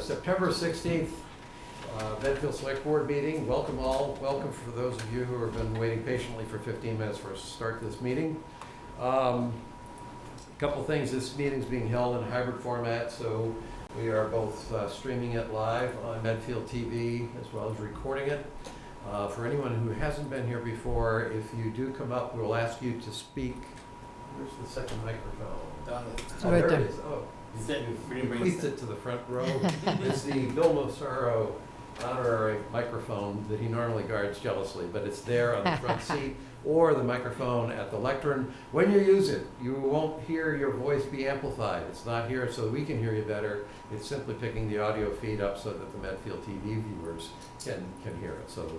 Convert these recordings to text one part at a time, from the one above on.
September 16th Medfield Select Board meeting. Welcome all. Welcome for those of you who have been waiting patiently for 15 minutes for us to start this meeting. A couple things. This meeting is being held in a hybrid format, so we are both streaming it live on Medfield TV as well as recording it. For anyone who hasn't been here before, if you do come up, we'll ask you to speak. Where's the second microphone? Oh, right there there. it is. Oh, you please sit to the front row. It's the Bill Massaro honorary microphone that he normally guards jealously, but it's there on the front seat, or the microphone at the lectern. When you use it, you won't hear your voice be amplified. It's not here so that we can hear you better. It's simply picking the audio feed up so that the Medfield TV viewers can hear it. So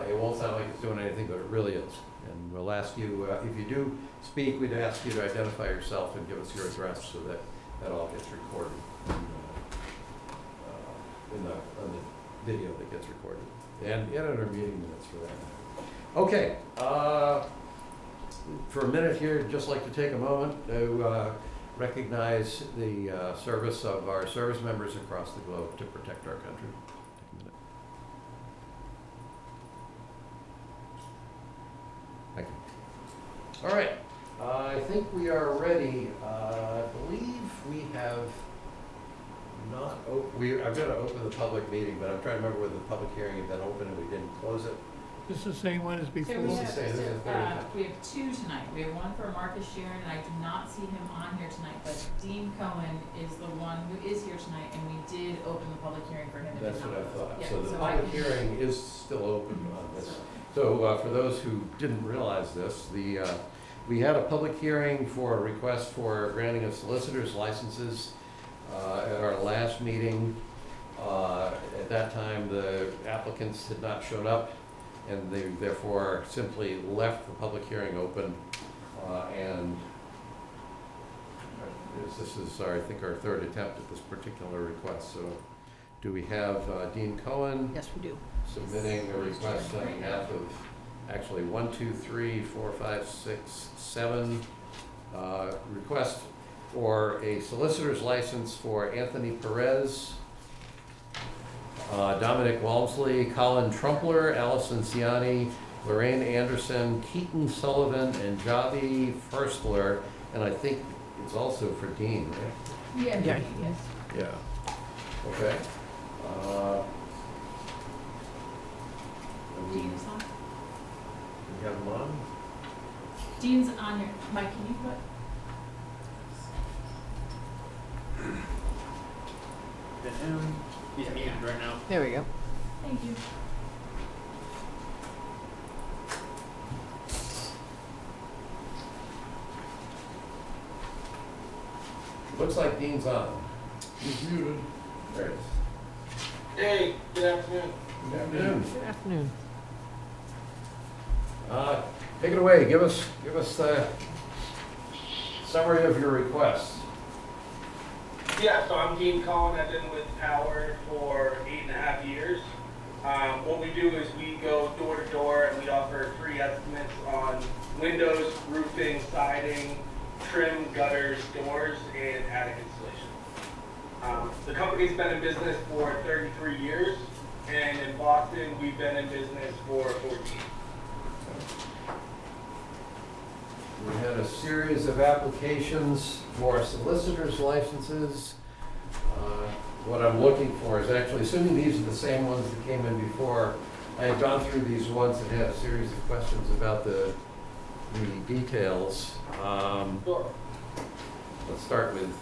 it won't sound like it's doing anything, but it really is. And we'll ask you, if you do speak, we'd ask you to identify yourself and give us your address so that that all gets recorded on the video that gets recorded, and in our meeting minutes for that matter. Okay, for a minute here, I'd just like to take a moment to recognize the service of our service members across the globe to protect our country. Take a minute. Thank you. All right, I think we are ready. I believe we have not I've got to open the public meeting, but I'm trying to remember whether the public hearing had been open and we didn't close it. This is the same one as before. So we This is the same, this is the third time. we have two tonight. We have one for Marcus Sharon, and I do not see him on here tonight, but Dean Cohen is the one who is here tonight, and we did open the public hearing for him. and That's did what I not thought. close it. So Yeah, the I public can- hearing is still open on this. So- So for those who didn't realize this, we had a public hearing for a request for granting of solicitors licenses at our last meeting. At that time, the applicants had not shown up, and they therefore simply left the public hearing open. And this is, I think, our third attempt at this particular request. So do we have Dean Cohen Yes, we do. submitting a request on behalf of actually 1, 2, 3, 4, 5, 6, 7 request for a solicitor's license for Anthony Perez, Dominic Walmsley, Colin Trumpler, Allison Ciani, Lorraine Anderson, Keaton Sullivan, and Javi Firstler. And I think it's also for Dean, right? Yeah, Yeah. yes. Yeah. Okay. Dean is on. We have him on? Dean's on here. Mike, can you put? He's muted right now. There we go. Thank you. Looks like Dean's on. He's muted. There it is. Hey, good afternoon. Good afternoon. Good afternoon. Take it away. Give us the summary of your request. Yeah, so I'm Dean Cohen. I've been with Howard for 8.5 years. What we do is we go door to door and we offer free estimates on windows, roofing, siding, trim, gutters, doors, and attic insulation. The company's been in business for 33 years, and in Boston, we've been in business for 14. We had a series of applications for solicitors' licenses. What I'm looking for is actually, assuming these are the same ones that came in before, I had gone through these ones and had a series of questions about the details. Sure. Let's start with,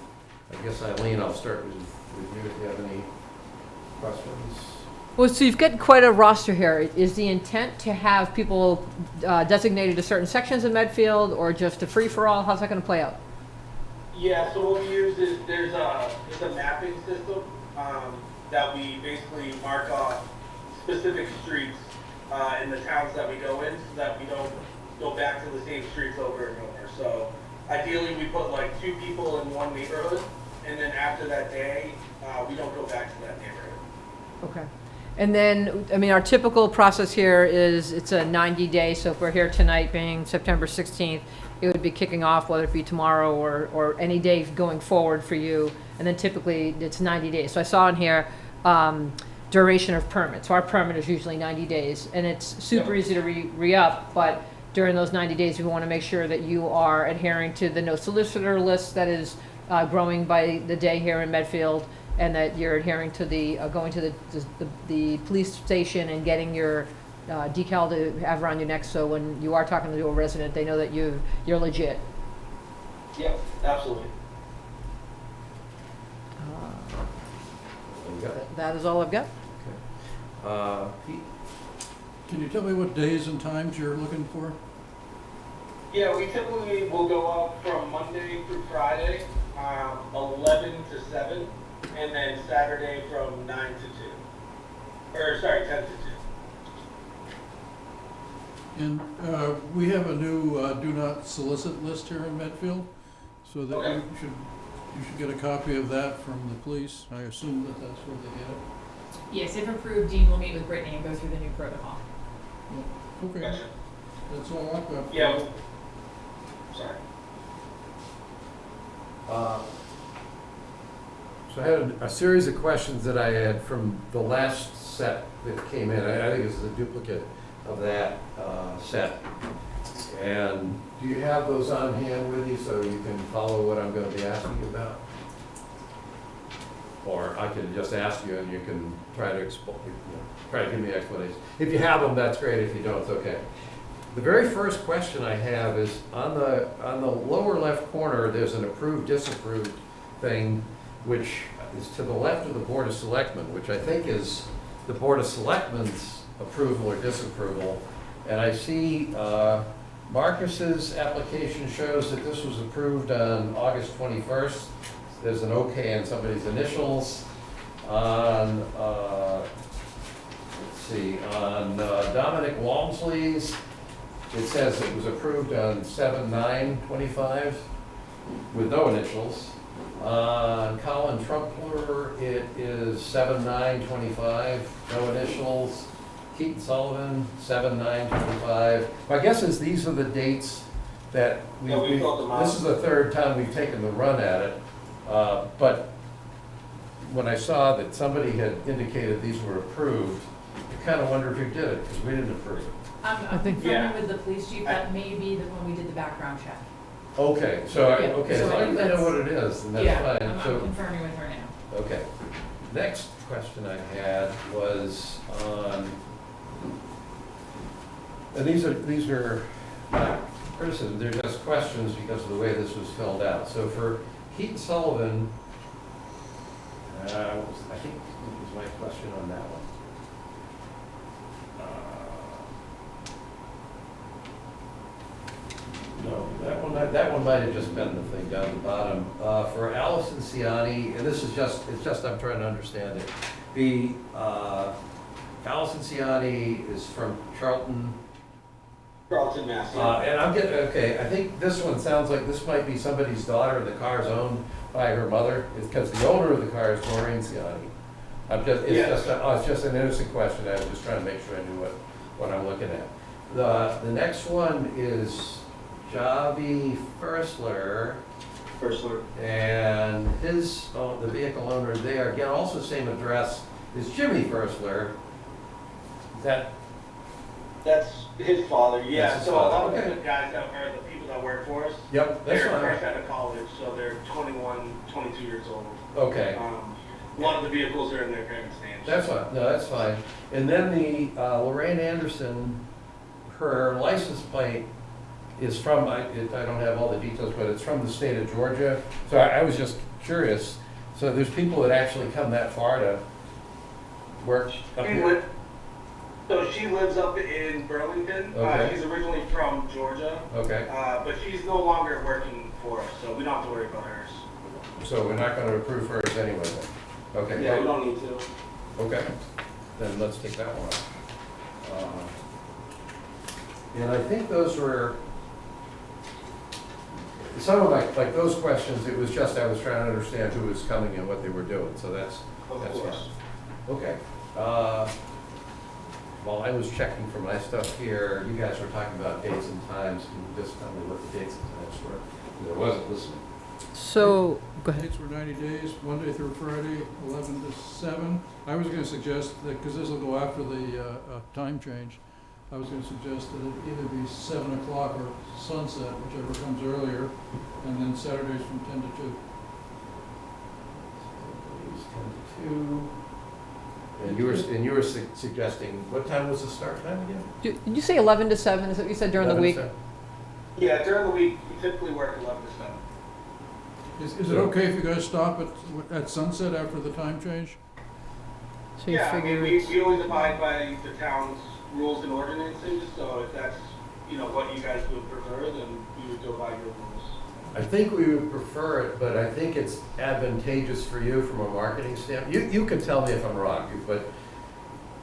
I guess, Eileen, I'll start with you if you have any questions. Well, so you've got quite a roster here. Is the intent to have people designated to certain sections of Medfield, or just a free-for-all? How's that going to play out? Yeah, so what we use is there's a mapping system that we basically mark off specific streets in the towns that we go in, so that we don't go back to the same streets over and over. So ideally, we put like 2 people in one neighborhood, and then after that day, we don't go back to that neighborhood. Okay. And then, I mean, our typical process here is it's a 90-day, so if we're here tonight being September 16th, it would be kicking off, whether it be tomorrow or any day going forward for you. And then typically it's 90 days. So I saw in here, duration of permit. So our permit is usually 90 days, and it's super easy to re-up, but during those 90 days, we want to make sure that you are adhering to the no solicitor list that is growing by the day here in Medfield, and that you're adhering to the, going to the police station and getting your decal to have around your neck, so when you are talking to a resident, they know that you're legit. Yep, absolutely. You got it? That is all I've got. Okay. Pete? Can you tell me what days and times you're looking for? Yeah, we typically will go up from Monday through Friday, 11 to 7, and then Saturday from 9 to 2. Or, sorry, 10 to 2. And we have a new do not solicit list here in Medfield, so that Okay. you should get a copy of that from the police. I assume that that's where they get it. Yes, if approved, Dean will meet with Brittany and go through the new protocol. Okay, Gotcha. that's all I've got. Yeah. Sorry. So I had a series of questions that I had from the last set that came in. I think this is a duplicate of that set. And do you have those on hand with you so you can follow what I'm going to be asking you about? Or I can just ask you and you can try to try to give me explanations. If you have them, that's great. If you don't, it's okay. The very first question I have is on the lower left corner, there's an approved, disapproved thing, which is to the left of the Board of Selectmen, which I think is the Board of Selectmen's approval or disapproval. And I see Marcus's application shows that this was approved on August 21st. There's an okay on somebody's initials. On, let's see, on Dominic Walmsley's, it says it was approved on 7/9/25 with no initials. On Colin Trumpler, it is 7/9/25, no initials. Keaton Sullivan, 7/9/25. My guess is these are the dates that we filled them out. this is the third time we've taken the run at it. But when I saw that somebody had indicated these were approved, I kind of wondered who did it, because we didn't approve it. I'm think- confirming with the police chief, that may be when we did the background check. Okay, so, Yeah, okay, so so I I think know that's- what it is, and that's Yeah, fine. I'm So, confirming with her now. okay. Next question I had was on, and these are not criticism, they're just questions because of the way this was filled out. So for Keaton Sullivan, I think it was my question on that one. No, that one might have just been the thing down the bottom. For Allison Ciani, and this is it's just I'm trying to understand it. The Allison Ciani is from Charlton. Charlton, Mass. And I'm getting, okay, I think this one sounds like this might be somebody's daughter, the car's owned by her mother, because the owner of the car is Maureen Ciani. It's just an innocent question, I was just trying to make sure I knew what I'm looking at. The next one is Javi Fersler, and the vehicle owner there, again, also same address, is Jimmy Fersler. Is that? That's his father, yeah. That's his So father, a lot of okay. the guys that are the people that work for us, Yep, that's they're fine. fresh out of college, so they're 21, 22 years old. Okay. A lot of the vehicles are in their parents' names. That's fine, no, that's fine. And then the Lorraine Anderson, her license plate is from, I don't have all the details, but it's from the state of Georgia. So I was just curious, so there's people that actually come that far to work up here? So she lives up in Burlington. Okay. She's originally from Georgia, Okay, but she's no longer working for us, so we don't have to worry about hers. so we're not gonna approve hers anyway then? Okay. Yeah, we don't need to. Okay, then let's take that one off. And I think those were, some of like those questions, it was just, I was trying to understand who was coming and what they were doing, so that's Of fine. course. Okay. while I was checking for my stuff here, you guys were talking about dates and times. Can you just tell me what the dates and times were? I wasn't listening. So, go ahead. Dates were 90 days, Monday through Friday, 11 to 7. I was going to suggest that, because this will go after the time change, I was going to suggest that it either be 7 o'clock or sunset, whichever comes earlier, and then Saturdays from 10 to 2. Saturdays 10 to 2. And you were suggesting, what time was the start time again? Did you say 11 to 7? Is that what you said during the 11 week? to 7? Yeah, during the week, we typically work 11 to 7. Is it okay if you guys stop at sunset after the time change? So you Yeah, I figure mean, it's, we always abide by the town's rules and ordinances, so if that's, what you guys would prefer, then we would go by your rules. I think we would prefer it, but I think it's advantageous for you from a marketing standpoint. You can tell me if I'm wrong, but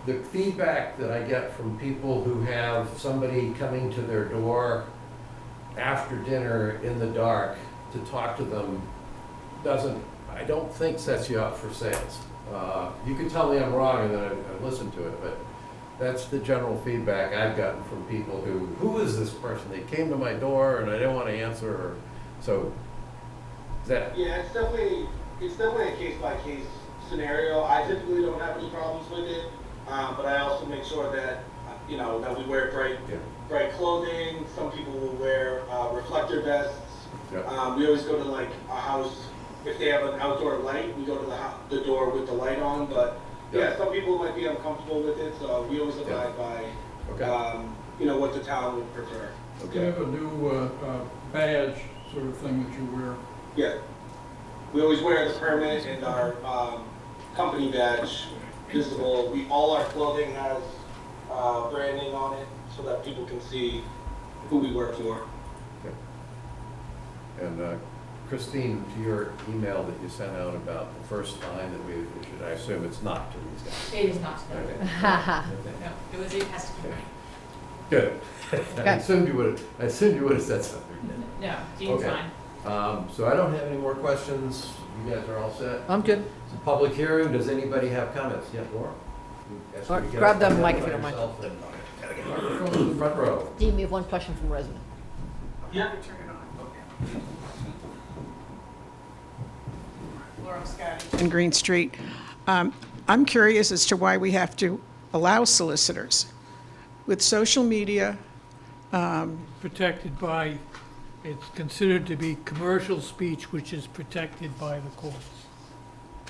the feedback that I get from people who have somebody coming to their door after dinner in the dark to talk to them I don't think sets you up for sales. You can tell me I'm wrong and then I listen to it, but that's the general feedback I've gotten from people who is this person? They came to my door and I didn't want to answer, or, so, is that? Yeah, it's definitely a case-by-case scenario. I typically don't have any problems with it, but I also make sure that, that we wear bright clothing. Some people will wear reflector vests. Yeah. We always go to like a house, if they have an outdoor light, we go to the door with the light on, but yeah, some people might be uncomfortable with it, so we always abide by, what the town would prefer. We have a new badge sort of thing that you wear. Yeah. We always wear the permit and our company badge visible. All our clothing has branding on it so that people can see who we work for. Okay. And Christine, to your email that you sent out about the first fine that we issued, I assume it's not to these guys. It is not to them. Okay. No, it has to be mine. Good. I Okay. assumed you would have said something. No, Dean's Okay. fine. So I don't have any more questions. You guys are all set? I'm good. It's a public hearing. Does anybody have comments? Yeah, Laura? You asked me to get Grab up the mic and if you don't mind. yourself and- Gotta get a microphone in the front row. Dean, we have one question from a resident. Yeah. Laura Scotty. in Green Street. I'm curious as to why we have to allow solicitors. With social media, Protected by, it's considered to be commercial speech, which is protected by the courts.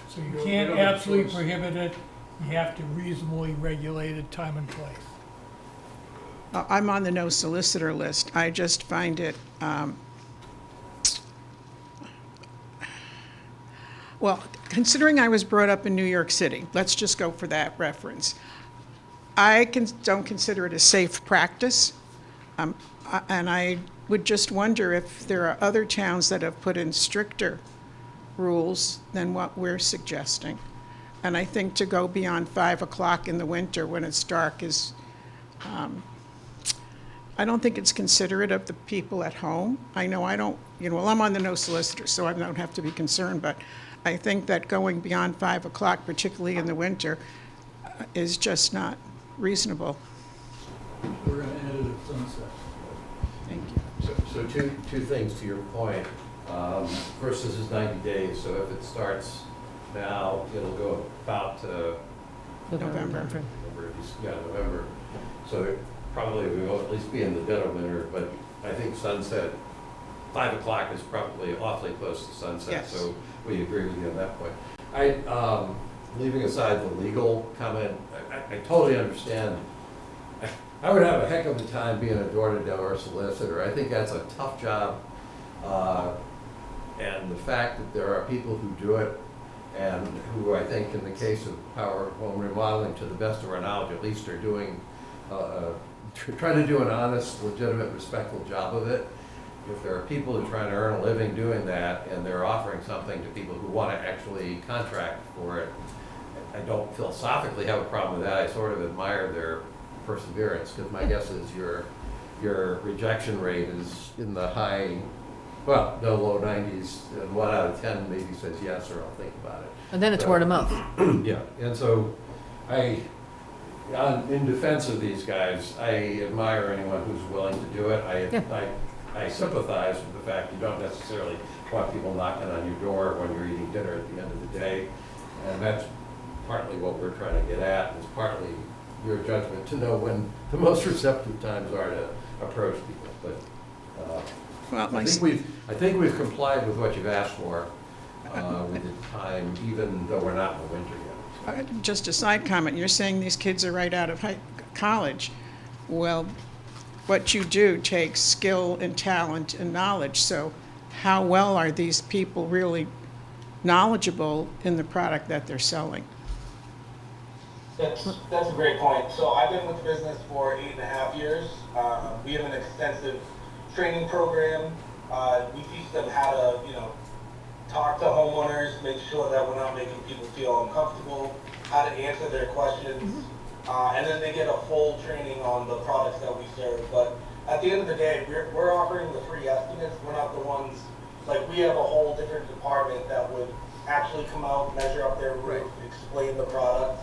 So you We can't don't have a absolutely choice. prohibit it, you have to reasonably regulate it, time and place. I'm on the no solicitor list. I just find it, well, considering I was brought up in New York City, let's just go for that reference. Don't consider it a safe practice. And I would just wonder if there are other towns that have put in stricter rules than what we're suggesting. And I think to go beyond 5 o'clock in the winter when it's dark is, I don't think it's considerate of the people at home. I know I don't, well, I'm on the no solicitor, so I don't have to be concerned, but I think that going beyond 5 o'clock, particularly in the winter, is just not reasonable. We're going to end it at sunset. Thank you. So two things to your point. First, this is 90 days, so if it starts now, it'll go about November. November. So probably we will at least be in the dead of winter, but I think sunset, 5 o'clock is probably awfully close to sunset. Yes. So we agree with you on that point. Leaving aside the legal comment, I totally understand. I would have a heck of a time being a door-to-door solicitor. I think that's a tough job. And the fact that there are people who do it and who I think in the case of power home remodeling, to the best of our knowledge, at least are doing, trying to do an honest, legitimate, respectful job of it. If there are people who are trying to earn a living doing that and they're offering something to people who want to actually contract for it, I don't philosophically have a problem with that. I sort of admire their perseverance, because my guess is your rejection rate is in the high, well, no, low 90s, and 1 out of 10 maybe says yes or I'll think about it. And then it's word of mouth. Yeah, and so I in defense of these guys, I admire anyone who's willing to do it. I sympathize with the fact you don't necessarily want people knocking on your door when you're eating dinner at the end of the day. And that's partly what we're trying to get at. It's partly your judgment to know when the most receptive times are to approach people. But Well, I think we've complied with what you've asked for with the time, even though we're not in the winter yet. Just a side comment, you're saying these kids are right out of college. Well, what you do takes skill and talent and knowledge, so how well are these people really knowledgeable in the product that they're selling? That's a great point. So I've been with the business for 8.5 years. We have an extensive training program. We teach them how to, talk to homeowners, make sure that we're not making people feel uncomfortable, how to answer their questions, and then they get a full training on the products that we serve. But at the end of the day, we're offering the free estimates. We're not the ones, like we have a whole different department that would actually come out, measure up their roof, explain the product.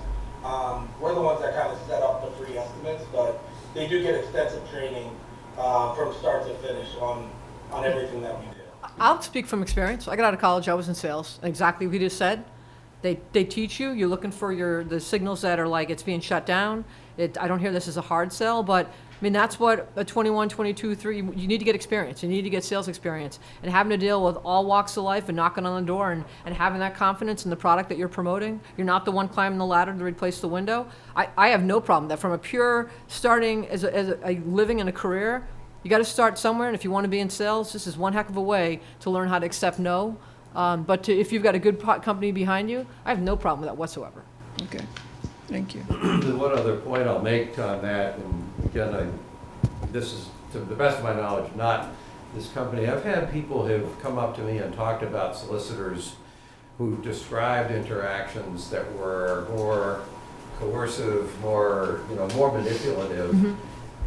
We're the ones that kind of set up the free estimates, but they do get extensive training from start to finish on everything that we do. I'll speak from experience. I got out of college, I was in sales, exactly what you just said. They teach you, you're looking for the signals that are like it's being shut down. I don't hear this as a hard sell, but I mean, that's what a 21, 22, 3, you need to get experience. You need to get sales experience. And having to deal with all walks of life and knocking on the door and having that confidence in the product that you're promoting. You're not the one climbing the ladder to replace the window. I have no problem with that. From a pure starting as a living and a career, you got to start somewhere. And if you want to be in sales, this is one heck of a way to learn how to accept no. But if you've got a good company behind you, I have no problem with that whatsoever. Okay, thank you. The one other point I'll make on that, and again, this is, to the best of my knowledge, not this company. I've had people who've come up to me and talked about solicitors who described interactions that were more coercive, more manipulative. Mm-hmm.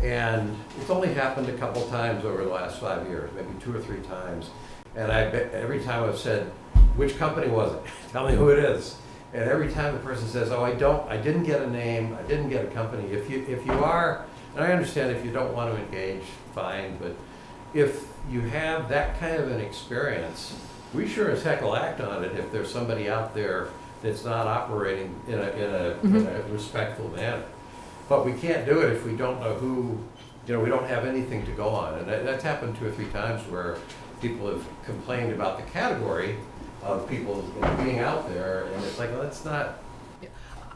And it's only happened a couple times over the last 5 years, maybe 2 or 3 times. And every time I've said, which company was it? Tell me who it is. And every time the person says, oh, I didn't get a name, I didn't get a company. If you are, and I understand if you don't want to engage, fine, but if you have that kind of an experience, we sure as heck will act on it if there's somebody out there that's not operating in a respectful manner. But we can't do it if we don't know who, we don't have anything to go on. And that's happened 2 or 3 times where people have complained about the category of people being out there, and it's like, well, that's not.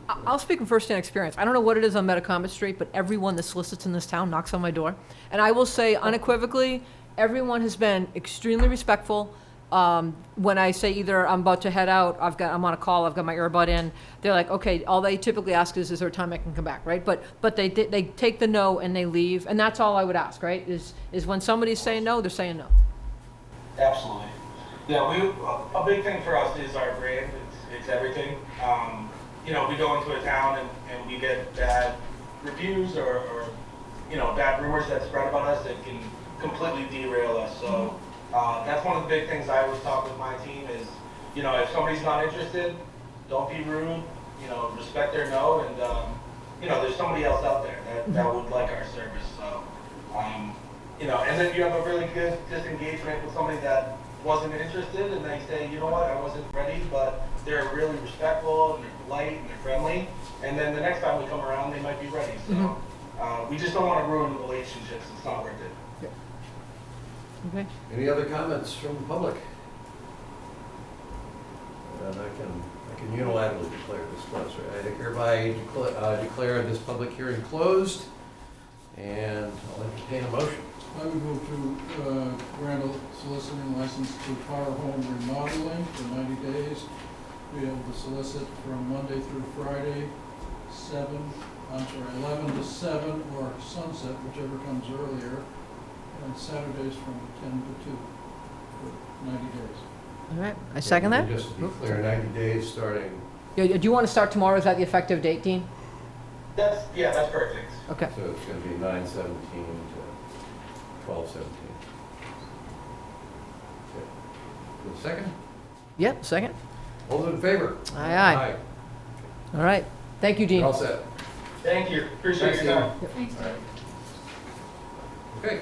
I'll speak from firsthand experience. I don't know what it is on Metacomet Street, but everyone that solicits in this town knocks on my door. And I will say unequivocally, everyone has been extremely respectful. When I say either I'm about to head out, I'm on a call, I've got my earbud in, they're like, okay, all they typically ask is there a time I can come back, right? But they take the no and they leave, and that's all I would ask, right? Is when somebody's saying no, they're saying no. Absolutely. Yeah, a big thing for us is our brand. It's everything. We go into a town and we get bad reviews or bad rumors that spread about us that can completely derail us. So that's one of the big things I always talk with my team is, if somebody's not interested, don't be rude. Respect their no, and there's somebody else out there that would like our service. So, and then you have a really good disengagement with somebody that wasn't interested, and they say, you know what, I wasn't ready, but they're really respectful and they're polite and they're friendly, and then the next time we come around, they might be ready. So we just don't want to ruin relationships. It's not worth it. Okay. Any other comments from the public? And I can unilaterally declare this closed. I hereby declare this public hearing closed, and I'll entertain a motion. I would move to grant a soliciting license to Power Home Remodeling for 90 days. Be able to solicit from Monday through Friday, 11 to 7, or sunset, whichever comes earlier, and Saturdays from 10 to 2 for 90 days. All right, I second that. Just to be clear, 90 days starting. Do you want to start tomorrow? Is that the effective date, Dean? That's perfect. Okay. So it's going to be 9/17 to 12/17. Okay. Good. Second? Yep, second. All those in favor? Aye. All right. Thank you, Dean. You're all set. Thank you, appreciate your time. Thanks, Dave. Okay,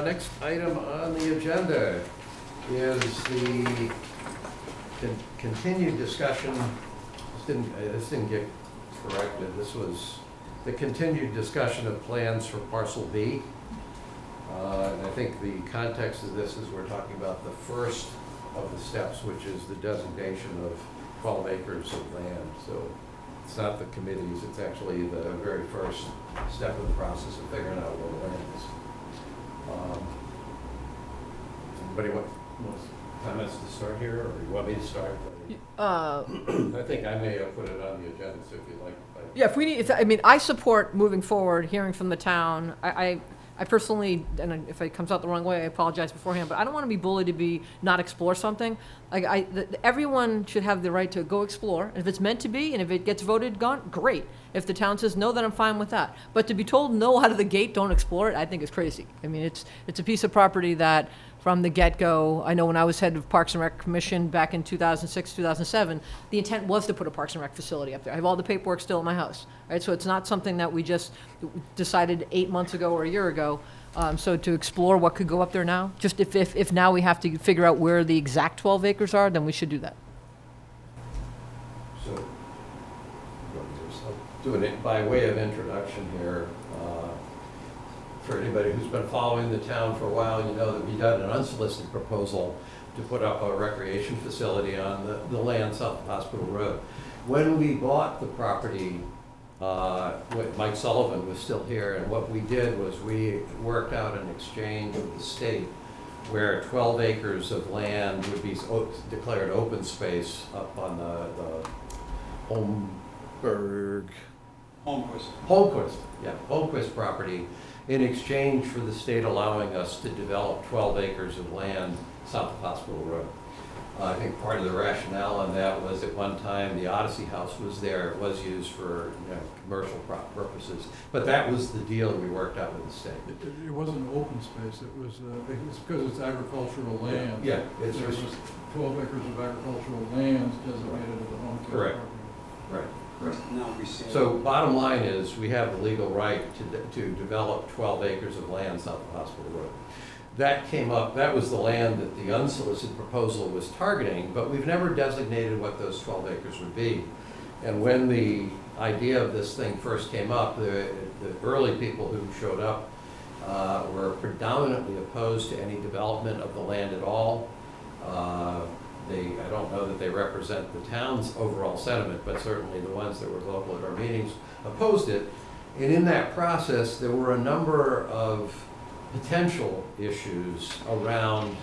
next item on the agenda is the continued discussion, this didn't get corrected, this was the continued discussion of plans for parcel B. And I think the context of this is we're talking about the first of the steps, which is the designation of 12 acres of land. So it's not the committees, it's actually the very first step of the process of figuring out where the land is. Anybody wants comments to start here, or you want me to start? I think I may have put it on the agenda, so if you'd like. Yeah, if we need, I mean, I support moving forward, hearing from the town. I personally, and if it comes out the wrong way, I apologize beforehand, but I don't want to be bullied to not explore something. Like, everyone should have the right to go explore, and if it's meant to be, and if it gets voted gone, great. If the town says no, then I'm fine with that. But to be told no out of the gate, don't explore it, I think is crazy. I mean, it's a piece of property that, from the get-go, I know when I was head of Parks and Rec Commission back in 2006, 2007, the intent was to put a Parks and Rec facility up there. I have all the paperwork still in my house, right? So it's not something that we just decided 8 months ago or a year ago. So to explore what could go up there now, just if now we have to figure out where the exact 12 acres are, then we should do that. So, doing it by way of introduction here, for anybody who's been following the town for a while, you know that we got an unsolicited proposal to put up a recreation facility on the land south of Hospital Road. When we bought the property, Mike Sullivan was still here, and what we did was we worked out an exchange with the state where 12 acres of land would be declared open space up on the Holmquist property, in exchange for the state allowing us to develop 12 acres of land south of Hospital Road. I think part of the rationale on that was at one time the Odyssey House was there. It was used for commercial purposes, but that was the deal we worked out with the state. It wasn't open space, it was because it's agricultural land. Yeah, There was 12 acres of agricultural land designated as a home care Correct. property. Right. So bottom line is, we have the legal right to develop 12 acres of land south of Hospital Road. That came up, that was the land that the unsolicited proposal was targeting, but we've never designated what those 12 acres would be. And when the idea of this thing first came up, the early people who showed up were predominantly opposed to any development of the land at all. I don't know that they represent the town's overall sentiment, but certainly the ones that were vocal at our meetings opposed it. And in that process, there were a number of potential issues around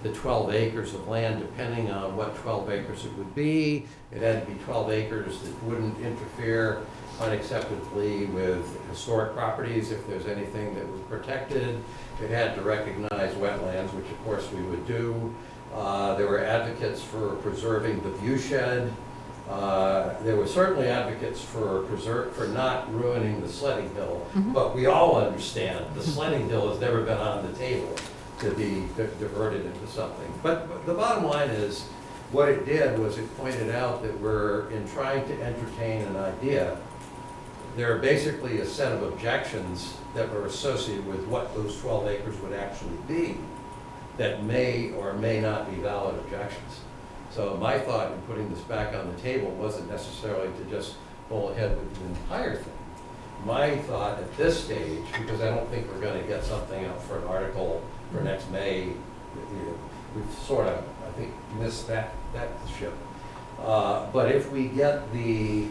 the 12 acres of land, depending on what 12 acres it would be. It had to be 12 acres that wouldn't interfere unacceptably with historic properties if there's anything that was protected. It had to recognize wetlands, which of course we would do. There were advocates for preserving the view shed. There were certainly advocates for not ruining the sledding hill, but we all understand the sledding hill has never been on the table to be diverted into something. But the bottom line is, what it did was it pointed out that we're in trying to entertain an idea. There are basically a set of objections that were associated with what those 12 acres would actually be that may or may not be valid objections. So my thought in putting this back on the table wasn't necessarily to just go ahead with the entire thing. My thought at this stage, because I don't think we're going to get something up for an article for next May, we've sort of, I think, missed that ship. But if we get the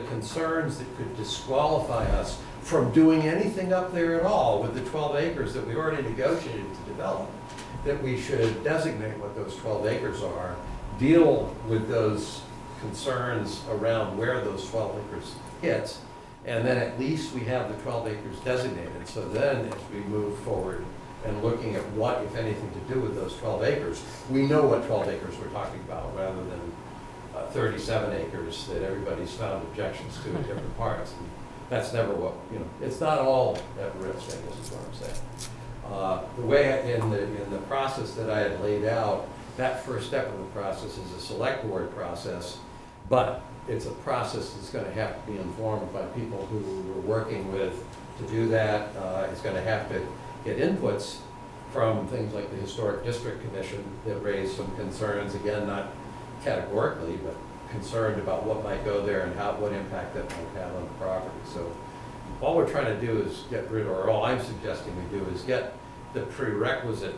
concerns that could disqualify us from doing anything up there at all with the 12 acres that we already negotiated to develop, that we should designate what those 12 acres are, deal with those concerns around where those 12 acres hits, and then at least we have the 12 acres designated. So then as we move forward and looking at what, if anything, to do with those 12 acres, we know what 12 acres we're talking about, rather than 37 acres that everybody's found objections to in different parts. And that's never what, it's not all at risk, I guess is what I'm saying. The way in the process that I had laid out, that first step of the process is a select board process, But it's a process that's gonna have to be informed by people who we're working with to do that. It's gonna have to get inputs from things like the Historic District Commission that raised some concerns, again, not categorically, but concerned about what might go there and what impact that might have on the property. So all we're trying to do is get rid, or all I'm suggesting we do is get the prerequisite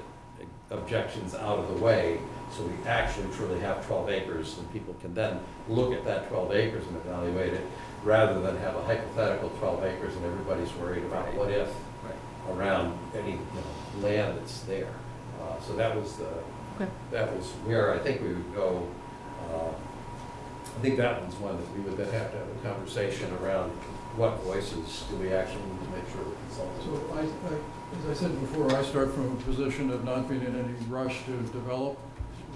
objections out of the way, so we actually truly have 12 acres, and people can then look at that 12 acres and evaluate it, rather than have a hypothetical 12 acres and everybody's worried about what if around any land that's there. So that was where I think we would go. I think that one's one that we would then have to have a conversation around what voices do we actually need to make sure we're consulting. So as I said before, I start from a position of not being in any rush to develop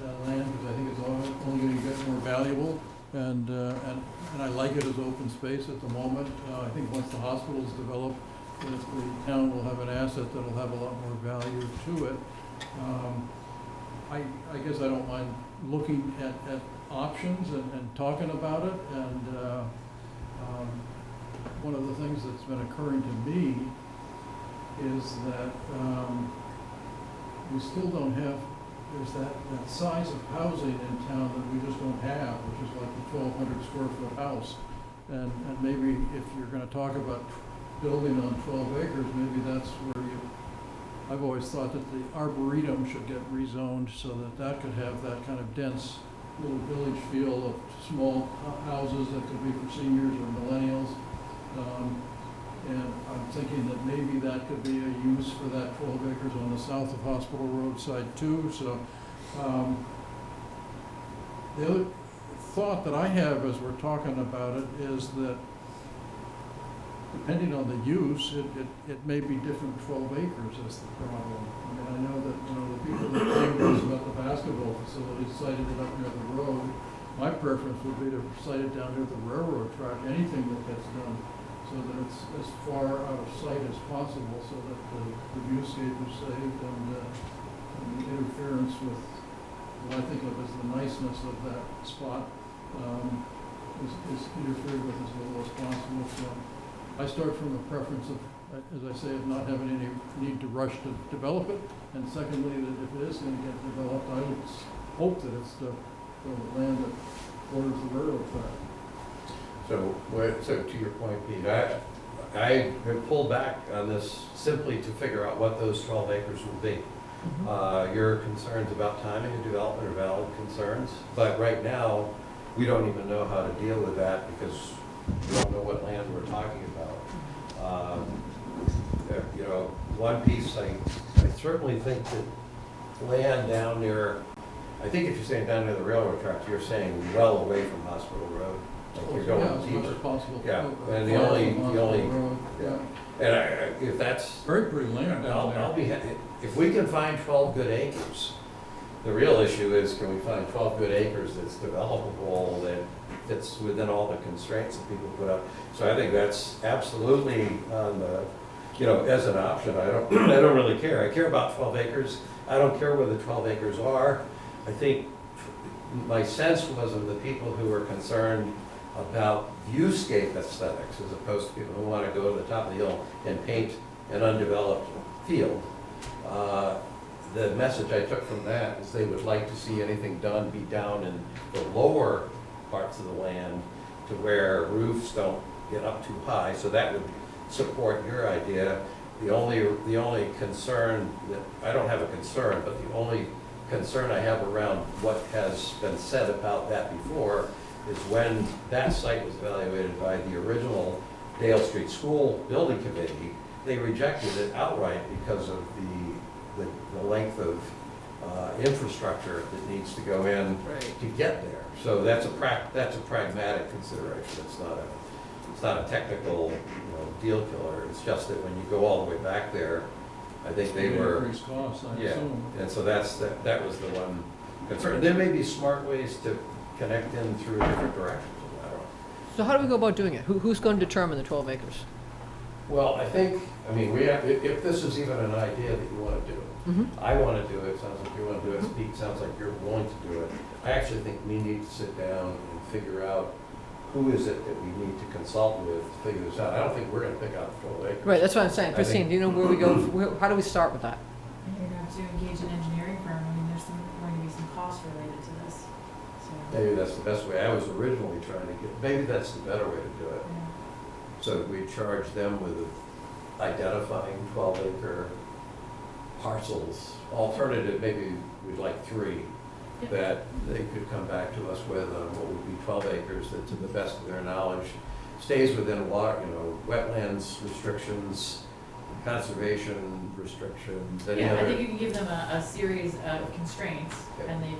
that land, because I think it's only going to get more valuable, and I like it as open space at the moment. I think once the hospital is developed, the town will have an asset that'll have a lot more value to it. I guess I don't mind looking at options and talking about it, and one of the things that's been occurring to me is that we still don't have, there's that size of housing in town that we just don't have, which is like the 1,200 square foot house. And maybe if you're gonna talk about building on 12 acres, maybe that's where I've always thought that the Arboretum should get rezoned so that that could have that kind of dense little village feel of small houses that could be for seniors or millennials. And I'm thinking that maybe that could be a use for that 12 acres on the south of Hospital Road side too. So the other thought that I have as we're talking about it is that depending on the use, it may be different 12 acres is the problem. I mean, I know that, the people that came to us about the basketball facility cited it up near the road. My preference would be to site it down near the railroad track, anything that gets done, so that it's as far out of sight as possible, so that the viewscape is saved and the interference with what I think of as the niceness of that spot is interfered with as little as possible. So I start from the preference of, as I say, of not having any need to rush to develop it, and secondly, that if it is going to get developed, I would hope that it's the land that borders the railroad track. So to your point, Pete, I have pulled back on this simply to figure out what those 12 acres will be. Your concerns about timing of development are valid concerns, but right now, we don't even know how to deal with that because we don't know what land we're talking about. One piece, I certainly think that land down near, I think if you're saying down near the railroad tracks, you're saying well away from Hospital Road. Like you're going as much deeper. as possible. Yeah, and the Far only, from the only, Hospital Road, yeah. And if that's, Very pretty land down I'll there. be, if we can find 12 good acres, the real issue is, can we find 12 good acres that's developable, that fits within all the constraints that people put up? So I think that's absolutely on the, as an option. I don't really care. I care about 12 acres. I don't care where the 12 acres are. I think my sense was of the people who were concerned about viewscape aesthetics as opposed to people who want to go to the top of the hill and paint an undeveloped field. The message I took from that is they would like to see anything done be down in the lower parts of the land to where roofs don't get up too high, so that would support your idea. The only concern that, I don't have a concern, but the only concern I have around what has been said about that before is when that site was evaluated by the original Dale Street School Building Committee, they rejected it outright because of the length of infrastructure that needs to go in to get there. So that's a pragmatic consideration. It's not a technical deal killer. It's just that when you go all the way back there, I think they were Increased costs, I yeah. assume. And so that was the one concern. There may be smart ways to connect in through different directions. I don't know. So how do we go about doing it? Who's going to determine the 12 acres? Well, I think, I mean, we have, if this is even an idea that you want to do, Mhm. I want to do it, sounds like you want to do it, Pete, sounds like you're willing to do it. I actually think we need to sit down and figure out who is it that we need to consult with to figure this out. I don't think we're going to pick out 12 acres. Right, that's what I'm saying. I Christine, think- do you know where we go, how do we start with that? And you're gonna have to engage an engineering firm, I mean, there's going to be some costs related to this, so. Maybe that's the best way. I was originally trying to get, maybe that's the better way to do it. Yeah. So we charge them with identifying 12-acre parcels. Alternative, maybe we'd like 3, Yep. that they could come back to us with on what would be 12 acres that, to the best of their knowledge, stays within water, wetlands restrictions, conservation restrictions, any Yeah, I other. think you can give them a series of constraints, Okay. and they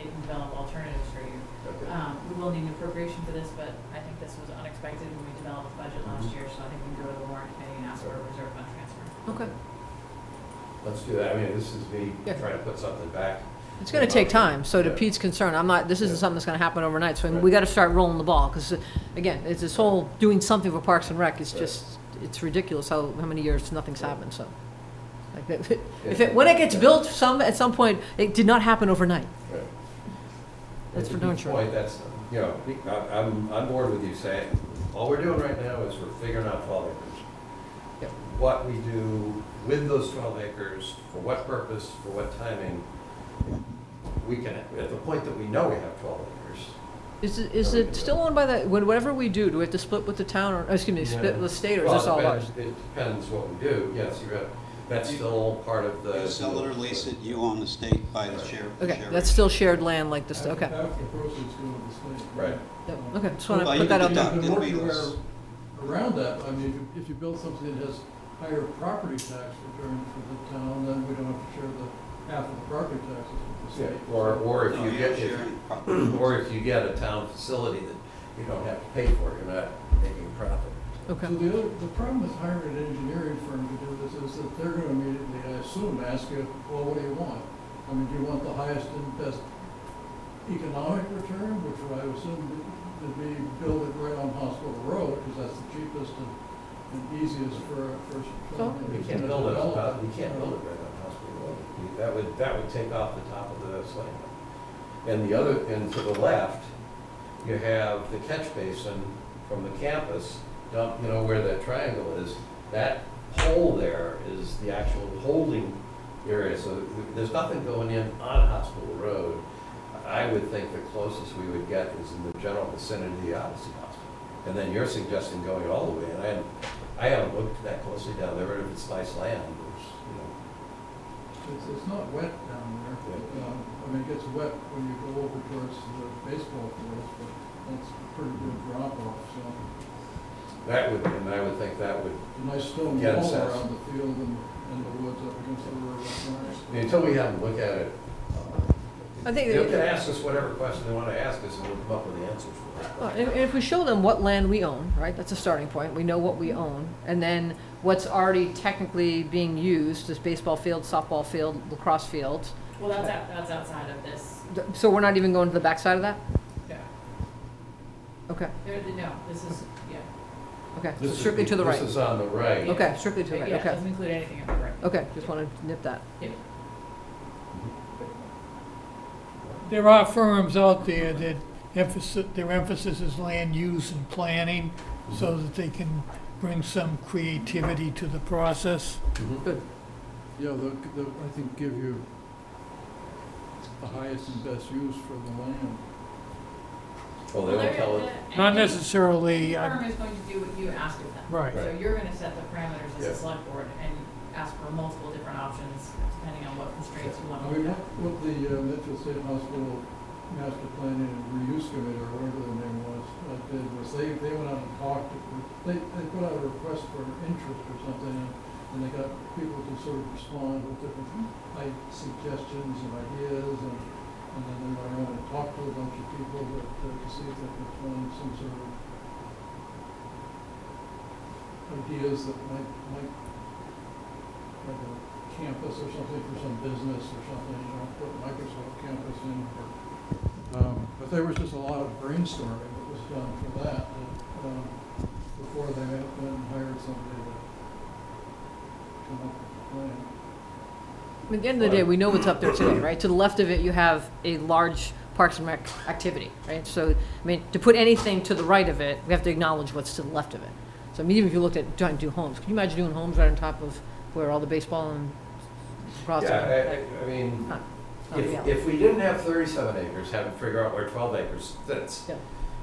can develop alternatives for you. Okay. We will need an appropriation for this, but I think this was unexpected when we developed the budget last Mhm. year, so I think we can go to the warrant committee and ask for a reserve fund transfer. Okay. Let's do that. I mean, this is me Yeah. trying to put something back. It's gonna take time, so to Yeah. Pete's concern, this isn't Yeah. something that's gonna happen overnight, so Right. we gotta start rolling the ball, because, again, it's this whole doing something for Parks and Rec, it's Right. just, it's ridiculous how many years nothing's Right. happened, so. Like, when it gets built, at some point, it did not happen overnight. Right. That's And for to darn Pete's sure. point, that's, I'm on board with you saying, all we're doing right now is we're figuring out 12 acres. Yep. What we do with those 12 acres, for what purpose, for what timing, we can, at the point that we know we have 12 acres. Is it still owned by the, whatever we do we have to split with the town, or, excuse me, split with the state, or is Well, this all it ours? depends- It depends what we do, yes, that's still part of the. You sell it or lease it, you own the state by the share. Okay, share that's rate. still shared land like this, okay. Half the proceeds go to the state. Right. Yep, okay, just wanna Well, put you that out could there. deduct- The it'll more be you less. are around that, I mean, if you build something that has higher property tax return for the town, then we don't have to share the half of the property taxes with the Yeah, state. or if No, you you're get, sharing property. or if you get a town facility that you don't have to pay for, you're not making a profit. Okay, So the problem with hiring an engineering firm to do this is that they're gonna immediately, I assume, ask you, well, what do you want? I mean, do you want the highest and best economic return, which I assume would be build it right on Hospital Road, because that's the cheapest and easiest for a first. So- You can't build it right on Hospital Road. That would take off the top of the slate. And to the left, you have the catch basin from the campus, dump, where that triangle is. That hole there is the actual holding area, so there's nothing going in on Hospital Road. I would think the closest we would get is in the general vicinity of the Odyssey Hospital. And then you're suggesting going all the way, and I haven't looked that closely down there, but if it's nice land, It's not wet down there. I mean, it gets wet when you go over towards the baseball fields, but that's a pretty good drop off, so. I would think that would, A nice stone Yeah, it wall says- around the field and the woods up against the river. until we have them look at it, I think. they can ask us whatever question they want to ask us, and we'll come up with the answers for it. Well, and if we show them what land we own, right, that's a starting point, we know what we own, and then what's already technically being used, this baseball field, softball field, lacrosse fields, Well, that's outside of this, so we're not even going to the backside of that? yeah. Okay, No, this is, yeah. okay, so This is- strictly to the right. This is on the right. Okay, strictly to the right, Yeah, it okay, doesn't include anything on the right. okay, just wanna nip that. Yep. There are firms out there that their emphasis is land use and planning, so that they can bring some creativity to the process. Mhm. Good, Yeah, I think give you the highest and best use for the land. Well, they will tell us. Not necessarily, The firm is going to do what you ask of them. right. So you're gonna set the parameters as Yeah. a select board and ask for multiple different options, depending on what constraints you want I to mean, look at. what the Medfield State Hospital Master Planning and Reuse Committee, or whatever their name was, did was they went out and talked, they put out a request for interest or something, and they got people to sort of respond with different suggestions and ideas, and then they went around and talked to a bunch of people to see if they could find some sort of ideas that might like a campus or something for some business or something, put Microsoft campus in. But there was just a lot of brainstorming that was done for that, before they went and hired somebody to come up with a plan. At the end of the day, we know what's up there today, right? To the left of it, you have a large Parks and Rec activity, right? So, I mean, to put anything to the right of it, we have to acknowledge what's to the left of it. So, I mean, even if you looked at trying to do homes, can you imagine doing homes right on top of where all the baseball and lacrosse are? Yeah, I mean, Not reality. if we didn't have 37 acres, have to figure out where 12 acres sits. Yeah.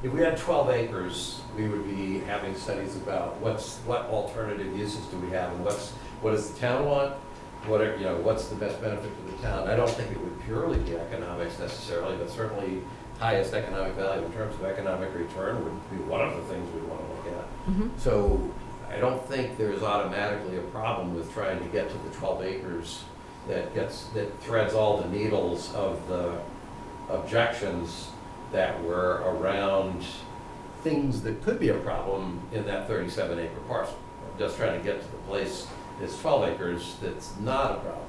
If we had 12 acres, we would be having studies about what alternative uses do we have, and what does the town want? What's the best benefit to the town? I don't think it would purely be economics necessarily, but certainly highest economic value in terms of economic return would be one of the things we want to look at. Mhm. So I don't think there's automatically a problem with trying to get to the 12 acres that threads all the needles of the objections that were around things that could be a problem in that 37 acre parcel. I'm just trying to get to the place that's 12 acres that's not a problem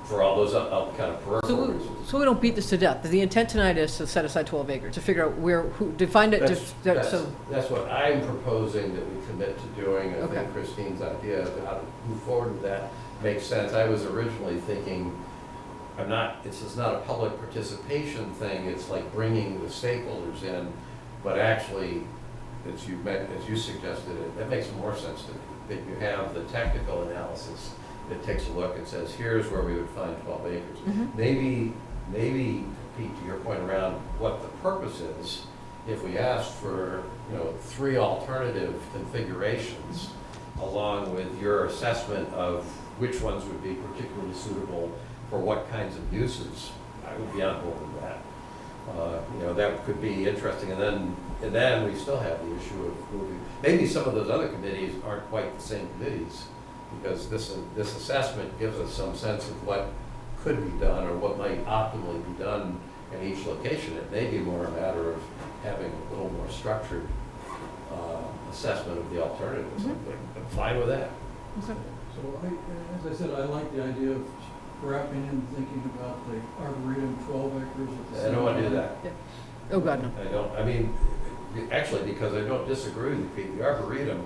for all those kind of peripheral reasons. So we don't beat this to death. The intent tonight is to set aside 12 acres, to figure out to find it, That's what I'm proposing that we commit to doing. I Okay. think Christine's idea of how to move forward with that makes sense. I was originally thinking, this is not a public participation thing, it's like bringing the stakeholders in, but actually, as you suggested, that makes more sense to me, that you have the technical analysis that takes a look and says, here's where we would find 12 acres. Mhm. Maybe, Pete, to your point around what the purpose is, if we asked for, 3 alternative configurations, along with your assessment of which ones would be particularly suitable for what kinds of uses, I would be on board with that. That could be interesting, and then we still have the issue of moving. Maybe some of those other committees aren't quite the same committees, because this assessment gives us some sense of what could be done or what might optimally be done in each location. It may be more a matter of having a little more structured assessment of the alternatives. I'm fine with that. So as I said, I like the idea of wrapping in thinking about the Arboretum 12 acres at the I same don't want to do time. that. Oh, God, no. Actually, because I don't disagree with you, Pete, the Arboretum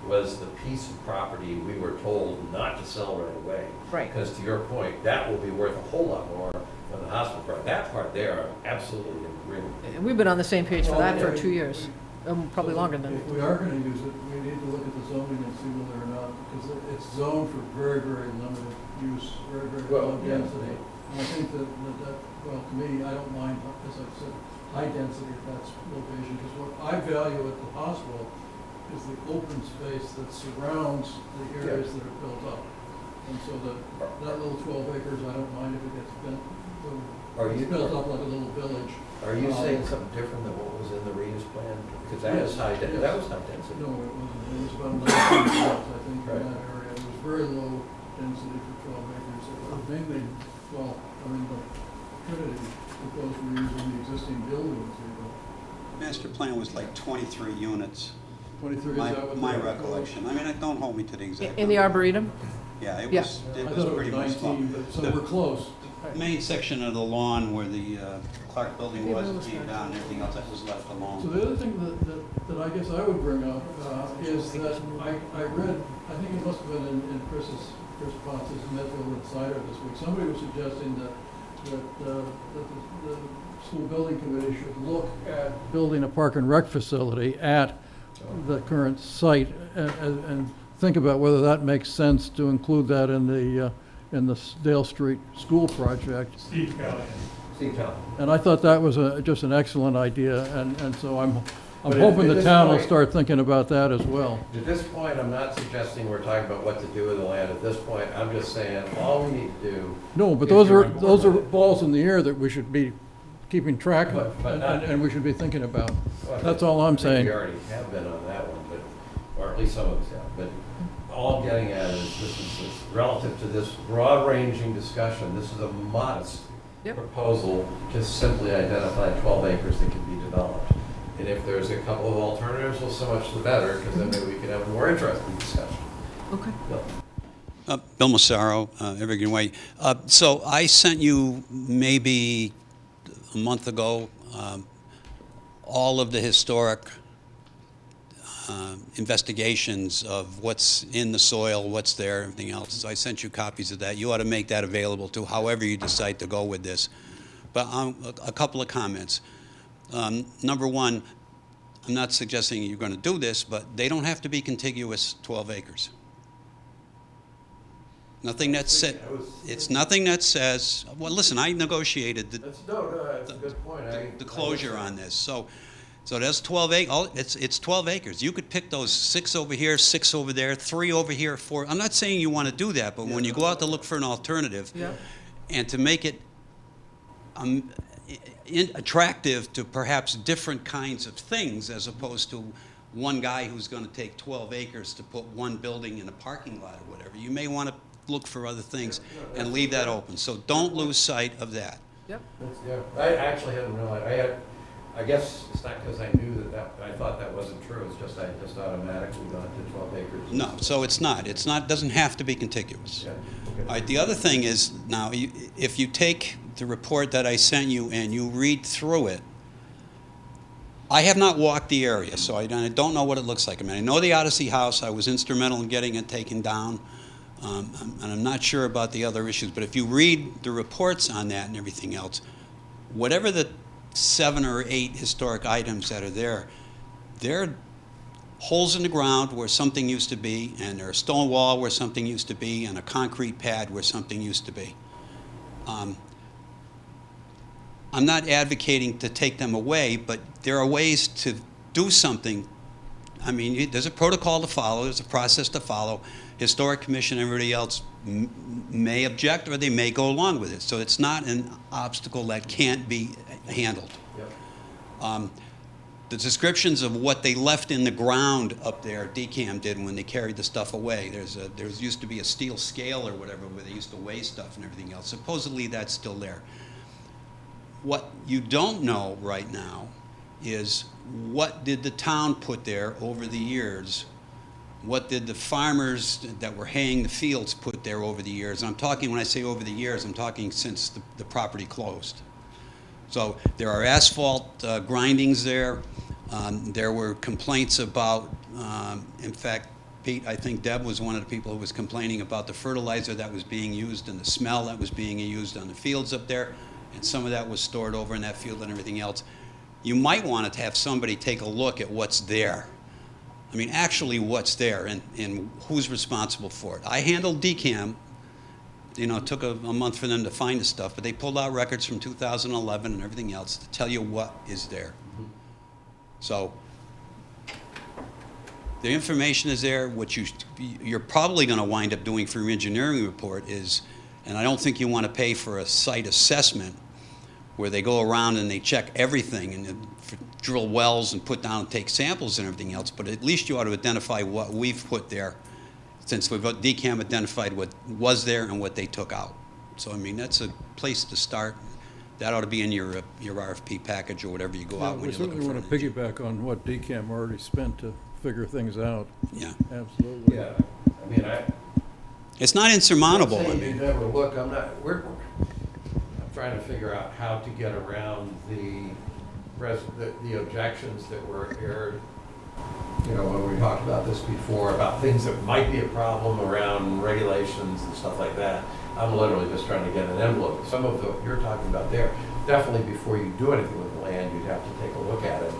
was the piece of property we were told not to sell right away. Right. Because to your point, that will be worth a whole lot more than the hospital part. That part there, I'm absolutely in agreement. And we've been on the same page for that for Well, 2 years, probably So longer than. If we are going to use it, we need to look at the zoning and see whether or not, because it's zoned for very, very limited use, very, very Well, low yeah. density. And I think that, well, to me, I don't mind, as I've said, high density at that location, because what I value at the hospital is the open space that surrounds the areas that are built up. And so that little 12 acres, I don't mind if it gets built up like a little village. Are you saying something different than what was in the reuse plan? Because that was high density. That was high density. No, it wasn't. It was about 19 acres, I think, Right. in that area. It was very low density for 12 acres. It was mainly, the Trinity proposed reusing the existing buildings. Master plan was like 23 units, 23, is that what? my they were? recollection. I mean, don't hold me to the exact In the number. Arboretum? Yeah, it Yeah. was, I it thought was it was pretty much small. 19, but, so The we're close. main section of the lawn where the Clark building Yeah, was that was came nice. down, everything else that was left So alone. the other thing that I guess I would bring up is that I read, I think it must have been in Chris Potts's Medfield Insider this week, somebody was suggesting that the school building committee should look at building a park and rec facility at the current site and think about whether that makes sense to include that in the Dale Street School project. Steve Town. And I thought that was just an excellent idea, and so I'm But hoping at the this town will point- start thinking about that as well. At this point, I'm not suggesting we're talking about what to do with the land. At this point, I'm just saying, all we need to do. No, but If those you're are, on board those are with it. balls in the air that we should be keeping track of, But not- and we should be thinking about. Well, I That's think- all I'm I think saying. we already have been on that one, or at least some of us have. But all I'm getting at is this relative to this broad-ranging discussion, this is a modest Yep. proposal to simply identify 12 acres that can be developed. And if there's a couple of alternatives, well, so much the better, because then maybe we could have a more interesting discussion. Okay. Bill? Bill Massaro, Evergreen Way. So I sent you maybe a month ago all of the historic investigations of what's in the soil, what's there, everything else. So I sent you copies of that. You ought to make that available to however you decide to go with this. But a couple of comments. Number one, I'm not suggesting you're going to do this, but they don't have to be contiguous 12 acres. Nothing that said, it's nothing that says, well, listen, I negotiated That's a good point. the closure on this. So that's 12 acres. It's 12 acres. You could pick those 6 over here, 6 over there, 3 over here, 4. I'm not saying you want to do that, but when you go out to look for an alternative, and to make it attractive to perhaps different kinds of things, as opposed to one guy who's going to take 12 acres to put one building in a parking lot or whatever, you may want to look for other things and leave that open. So don't lose sight of that. Yep. I actually hadn't realized. I guess it's not because I knew that I thought that wasn't true. It's just I just automatically got to 12 acres. No, so it's not. It's not. Doesn't have to be contiguous. Yeah. All right. The other thing is now, if you take the report that I sent you and you read through it, I have not walked the area, so I don't know what it looks like. I mean, I know the Odyssey House. I was instrumental in getting it taken down. And I'm not sure about the other issues, but if you read the reports on that and everything else, whatever the 7 or 8 historic items that are there, they're holes in the ground where something used to be, and there's a stone wall where something used to be, and a concrete pad where something used to be. I'm not advocating to take them away, but there are ways to do something. I mean, there's a protocol to follow, there's a process to follow. Historic Commission and everybody else may object, or they may go along with it. So it's not an obstacle that can't be handled. Yep. The descriptions of what they left in the ground up there, DCAM did when they carried the stuff away. There used to be a steel scale or whatever where they used to weigh stuff and everything else. Supposedly that's still there. What you don't know right now is what did the town put there over the years. What did the farmers that were haying the fields put there over the years? And I'm talking, when I say over the years, I'm talking since the property closed. So there are asphalt grindings there. There were complaints about, in fact, Pete, I think Deb was one of the people who was complaining about the fertilizer that was being used and the smell that was being used on the fields up there. And some of that was stored over in that field and everything else. You might want to have somebody take a look at what's there. I mean, actually what's there and who's responsible for it. I handled DCAM. You know, it took a month for them to find the stuff, but they pulled out records from 2011 and everything else to tell you what is there. So the information is there. What you're probably going to wind up doing for your engineering report is, and I don't think you want to pay for a site assessment where they go around and they check everything and drill wells and put down and take samples and everything else, but at least you ought to identify what we've put there, since DCAM identified what was there and what they took out. So, I mean, that's a place to start. That ought to be in your RFP package or whatever you go out when We you're looking certainly for want to an engineer. piggyback on what DCAM already spent to figure things out. Yeah. Absolutely. Yeah. I mean, It's not insurmountable. I'm I saying you mean, never look. I'm trying to figure out how to get around the objections that were aired. You know, when we talked about this before, about things that might be a problem around regulations and stuff like that. I'm literally just trying to get an envelope. Some of what you're talking about there, definitely before you do anything with the land, you'd have to take a look at it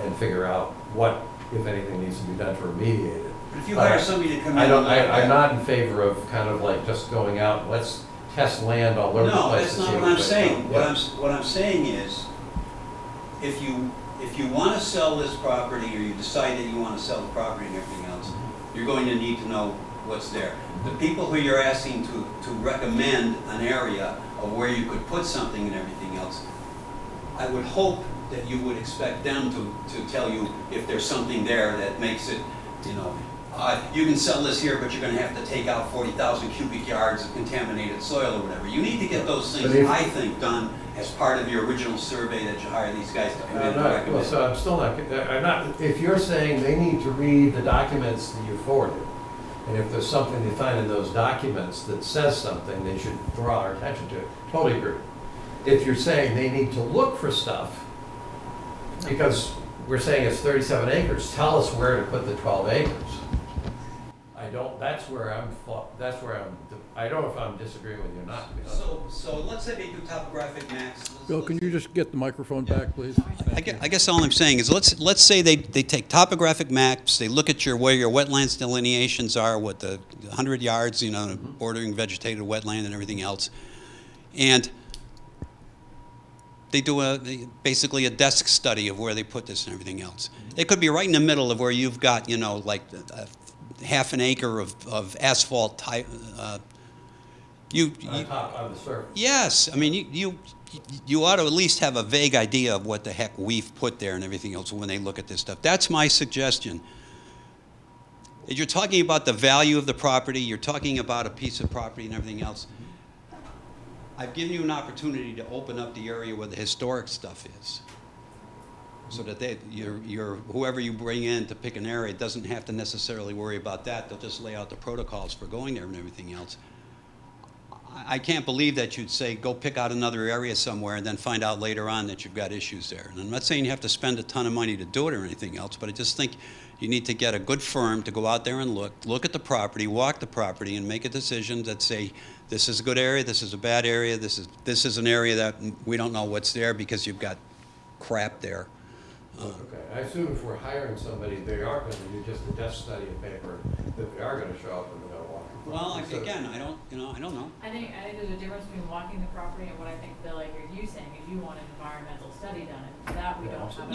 and figure out what, if anything, needs to be done to remediate it. but if you hire somebody to come in, I'm not in favor of kind of like just going out, let's test land all over the no, place. that's to not see what what I'm they saying. found. What I'm saying is, if you want to sell this property, or you decide that you want to sell the property and everything else, you're going to need to know what's there. The people who you're asking to recommend an area of where you could put something and everything else, I would hope that you would expect them to tell you if there's something there that makes it, you know, you can sell this here, but you're going to have to take out 40,000 cubic yards of contaminated soil or whatever. You need to get those things, I think, done as part of your original survey that you hire these guys to come in and recommend. So I'm still not, if you're saying they need to read the documents that you forwarded, and if there's something they find in those documents that says something, they should draw our attention to it. Totally agree. If you're saying they need to look for stuff, because we're saying it's 37 acres, tell us where to put the 12 acres. That's where I'm, I don't know if I'm disagreeing with you or not, to be honest. So let's say they do topographic maps. Bill, can you just get the microphone back, please? I guess all I'm saying is, let's say they take topographic maps, they look at where your wetlands delineations are, what the 100 yards, bordering vegetated wetland and everything else, and they do basically a desk study of where they put this and everything else. It could be right in the middle of where you've got, like half an acre of asphalt type. On the surface. Yes, I mean, you ought to at least have a vague idea of what the heck we've put there and everything else when they look at this stuff. That's my suggestion. You're talking about the value of the property, you're talking about a piece of property and everything else. I've given you an opportunity to open up the area where the historic stuff is, so that whoever you bring in to pick an area doesn't have to necessarily worry about that. They'll just lay out the protocols for going there and everything else. I can't believe that you'd say, go pick out another area somewhere and then find out later on that you've got issues there. And I'm not saying you have to spend a ton of money to do it or anything else, but I just think you need to get a good firm to go out there and look at the property, walk the property, and make a decision that say, this is a good area, this is a bad area, this is an area that we don't know what's there because you've got crap there. Okay, I assume if we're hiring somebody, they are going to do just a desk study of paper, that they are going to show up and they're going to walk. Well, again, I don't know. I think there's a difference between walking the property and what I think, Bill, like you're saying, is you want an environmental study done, and that we don't have.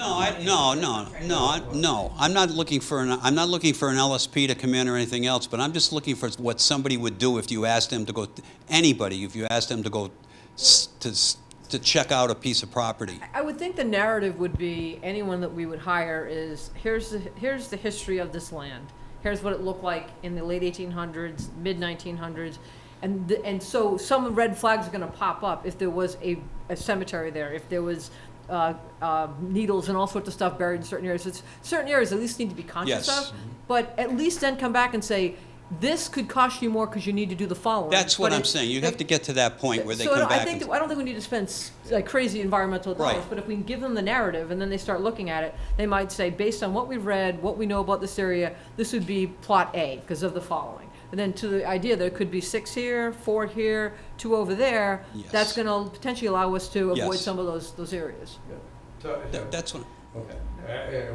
No. I'm not looking for an LSP to come in or anything else, but I'm just looking for what somebody would do if you asked them to go, if you asked them to go to check out a piece of property. I would think the narrative would be, anyone that we would hire is, here's the history of this land. Here's what it looked like in the late 1800s, mid 1900s. And so some red flags are going to pop up if there was a cemetery there, if there was needles and all sorts of stuff buried in certain areas. Certain areas at least need to be conscious Yes. of, but at least then come back and say, this could cost you more because you need to do the following. That's what I'm saying. You have to get to that point where they come back. I don't think we need to spend like crazy environmental dollars, Right. but if we can give them the narrative and then they start looking at it, they might say, based on what we've read, what we know about this area, this would be plot A because of the following. And then to the idea there could be 6 here, 4 here, 2 over there, Yes. that's going to potentially allow us to avoid Yes. some of those areas. Yeah. So, That's what. okay.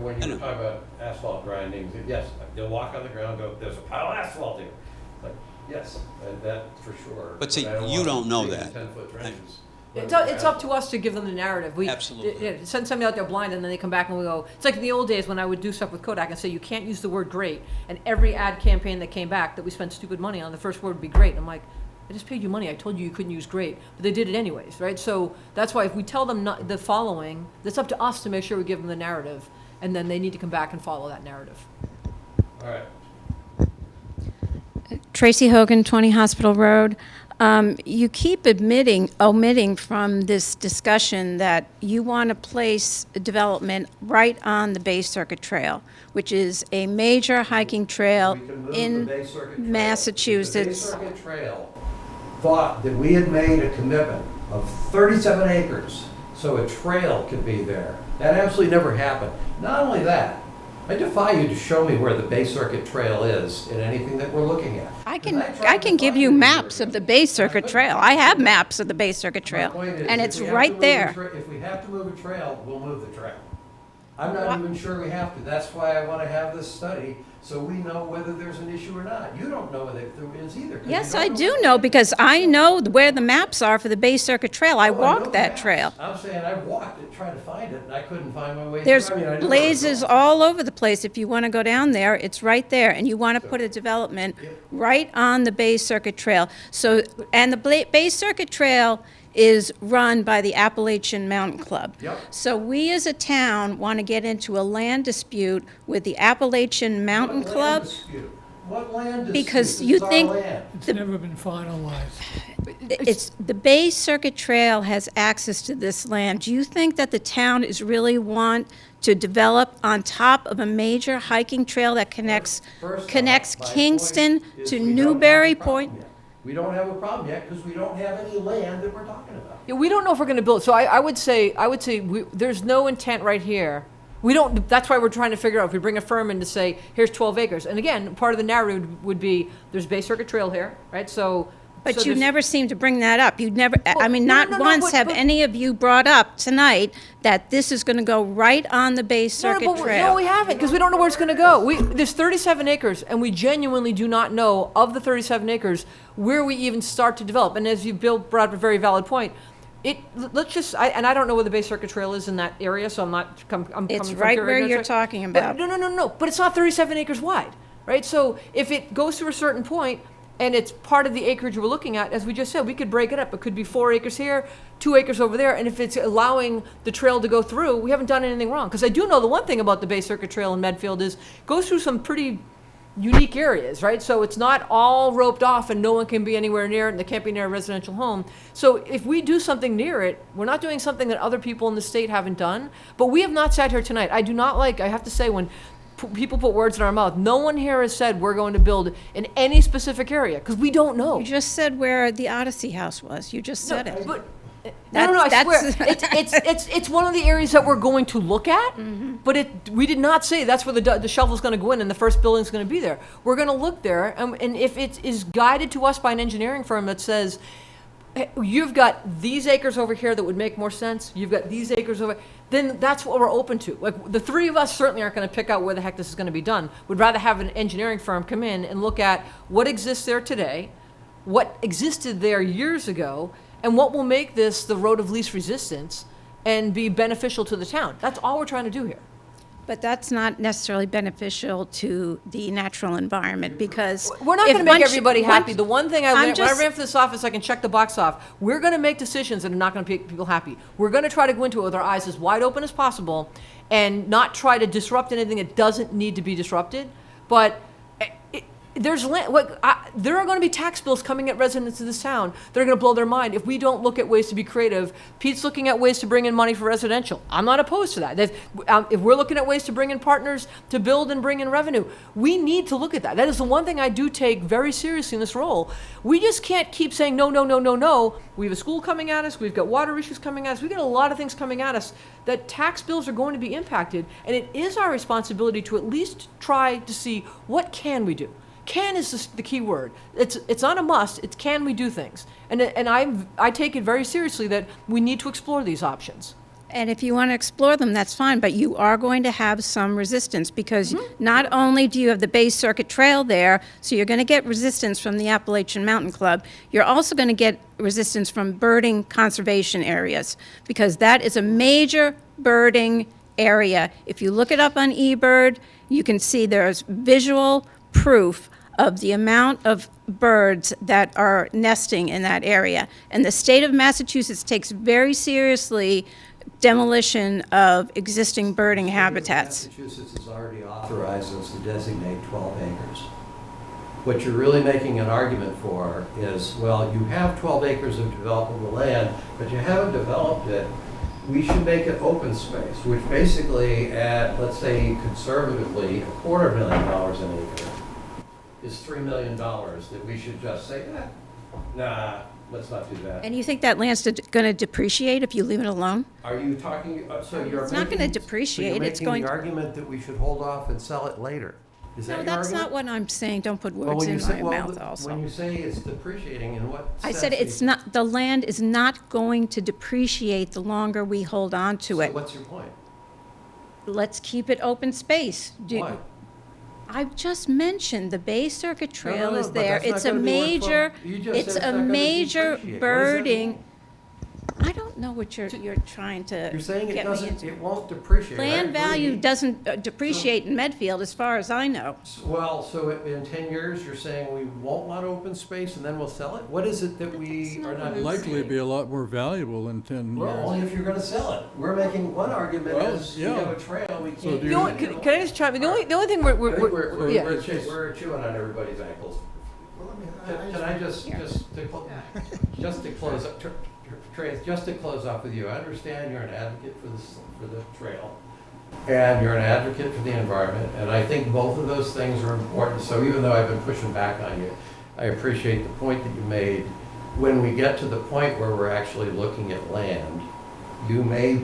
When you were talking about asphalt grindings, yes, you'll walk on the ground, go, there's a pile of asphalt here. Like, yes, that for sure. But see, I you want don't know big that. 10-foot trenches. It's up to us to give them the narrative. Absolutely. Send somebody out there blind, and then they come back and we go. It's like in the old days when I would do stuff with Kodak and say you can't use the word great, and every ad campaign that came back that we spent stupid money on, the first word would be great. And I'm like, I just paid you money. I told you you couldn't use great, but they did it anyways, right? So that's why if we tell them not the following, it's up to us to make sure we give them the narrative, and then they need to come back and follow that narrative. All right. Tracy Hogan, 20 Hospital Road. You keep omitting from this discussion that you want to place development right on the Bay Circuit Trail, which is a major hiking trail We can move in the Bay Circuit Trail. Massachusetts. The Bay Circuit Trail thought that we had made a commitment of 37 acres, so a trail could be there. That absolutely never happened. Not only that, I defy you to show me where the Bay Circuit Trail is in anything that we're looking at. I tried can to give find you it maps here. of the Bay Circuit Trail. I have maps of the Bay Circuit My Trail, point is, and if it's we have to right move there. if we have to move a trail, we'll move the trail. I'm not What? even sure we have to. That's why I want to have this study, so we know whether there's an issue or not. You don't know whether there is either. 'cause you Yes, don't I know do what know it is. because I know where the maps are for the Bay Circuit Trail. I Oh, know walked that maps. trail. I'm saying I walked it, trying to find it, and I couldn't find my way There's through. I mean, I knew where it was blazes going. all over the place. If you want to go down there, it's right there. And you want to put a development Yep. right on the Bay Circuit Trail. So, and the Bay Circuit Trail is run by the Appalachian Mountain Club. Yep. So we as a town want to get into a land dispute with the Appalachian Mountain What land Club. dispute? What land dispute? Because This you is our think- land. It's never been finalized. It's, the Bay Circuit Trail has access to this land. Do you think that the town is really want to develop on top of a major hiking trail that connects First off, connects my point Kingston is to we don't have a Newbury problem Point? yet. We don't have a problem yet because we don't have any land that we're talking about. Yeah, we don't know if we're going to build. So I would say there's no intent right here. we don't, that's why we're trying to figure out, if we bring a firm in to say, here's 12 acres. And again, part of the narrative would be, there's Bay Circuit Trail here, right? So. But so you there's- never seem to bring that up. You'd never, I mean, no, not no, no, once but- have but- any of you brought up tonight that this is going to go right on the Bay Circuit No, Trail. we haven't, because we don't know where it's gonna go. There's 37 acres, and we genuinely do not know, of the 37 acres, where we even start to develop. And as Bill brought up a very valid point, let's just, and I don't know where the Bay Circuit Trail is in that area, so I'm coming from It's pure right where ignorance, you're right? talking But about. No, but it's not 37 acres wide, right? So if it goes to a certain point, and it's part of the acreage we're looking at, as we just said, we could break it up. It could be 4 acres here, 2 acres over there, and if it's allowing the trail to go through, we haven't done anything wrong. Because I do know the one thing about the Bay Circuit Trail in Medfield is, it goes through some pretty unique areas, right? So it's not all roped off and no one can be anywhere near it and they can't be near a residential home. So if we do something near it, we're not doing something that other people in the state haven't done. But we have not sat here tonight. I do not like, I have to say, when people put words in our mouth, no one here has said we're going to build in any specific area, because we don't know. You just said where the Odyssey House was. You just said it. But, no, I That's- swear, it's one of the areas that we're going to look at, but we did not say that's where the shovel's gonna go in and the first building's gonna be there. We're gonna look there, and if it is guided to us by an engineering firm that says, hey, you've got these acres over here that would make more sense, you've got these acres over, then that's what we're open to. Like, the three of us certainly aren't gonna pick out where the heck this is gonna be done. We'd rather have an engineering firm come in and look at what exists there today, what existed there years ago, and what will make this the road of least resistance and be beneficial to the town. That's all we're trying to do here. But that's not necessarily beneficial to the natural environment, because. We're not if going to make once- everybody happy. once- The one thing when I just- ran for this office, I can check the box off. We're going to make decisions that are not going to make people happy. We're going to try to go into it with our eyes as wide open as possible and not try to disrupt anything that doesn't need to be disrupted. But there are going to be tax bills coming at residents of this town that are going to blow their mind if we don't look at ways to be creative. Pete's looking at ways to bring in money for residential. I'm not opposed to that. If we're looking at ways to bring in partners to build and bring in revenue, we need to look at that. That is the one thing I do take very seriously in this role. We just can't keep saying no, no, no, no, no. We have a school coming at us. We've got water issues coming at us. We've got a lot of things coming at us that tax bills are going to be impacted. And it is our responsibility to at least try to see what can we do. Can is the key word. It's not a must. It's can we do things, and I take it very seriously that we need to explore these options. And if you want to explore them, that's fine, but you are going to have some resistance, because not only do you have the Bay Circuit Trail there, so you're going to get resistance from the Appalachian Mountain Club, you're also going to get resistance from birding conservation areas, because that is a major birding area. If you look it up on eBird, you can see there's visual proof of the amount of birds that are nesting in that area. And the state of Massachusetts takes very seriously demolition of existing birding habitats. Massachusetts has already authorized us to designate 12 acres. What you're really making an argument for is, well, you have 12 acres of developable land, but you haven't developed it. We should make it open space, which basically at, let's say conservatively, $250,000 an acre is $3 million that we should just say, nah, let's not do that. And you think that land's going to depreciate if you leave it alone? Are you talking, so you're It's not gonna making- depreciate, so you're it's going making the to- argument that we should hold off and sell it later? Is that No, your that's argument? not what I'm saying. Don't put Well, words when in you say, my well, mouth also. when you say it's depreciating, in what I sense? said it's not, the land is not going to depreciate the longer we hold on to So it. what's your point? Let's keep it open space. Why? I've just mentioned the Bay Circuit Trail no, is but there. that's not It's a gonna be worth major, you just it's said it's a not gonna major depreciate. What does that birding. mean? I don't know what you're trying to You're saying it get me doesn't, into. it won't depreciate. I Land value agree. doesn't depreciate in Medfield, as far as I know. Well, so in 10 years, you're saying we won't want open space and then we'll sell it? What is it that we are not Likely be a lot more valuable in 10 Well, years. only if you're gonna sell it. We're making, one argument Well, is we yeah. have a trail, we So can't. do The you- only, can I just chime in? The only thing I think yeah. we're chewing on everybody's ankles. Can I just to close up, just to close up with you, I understand you're an advocate for the trail, and you're an advocate for the environment, and I think both of those things are important. So even though I've been pushing back on you, I appreciate the point that you made. When we get to the point where we're actually looking at land, you may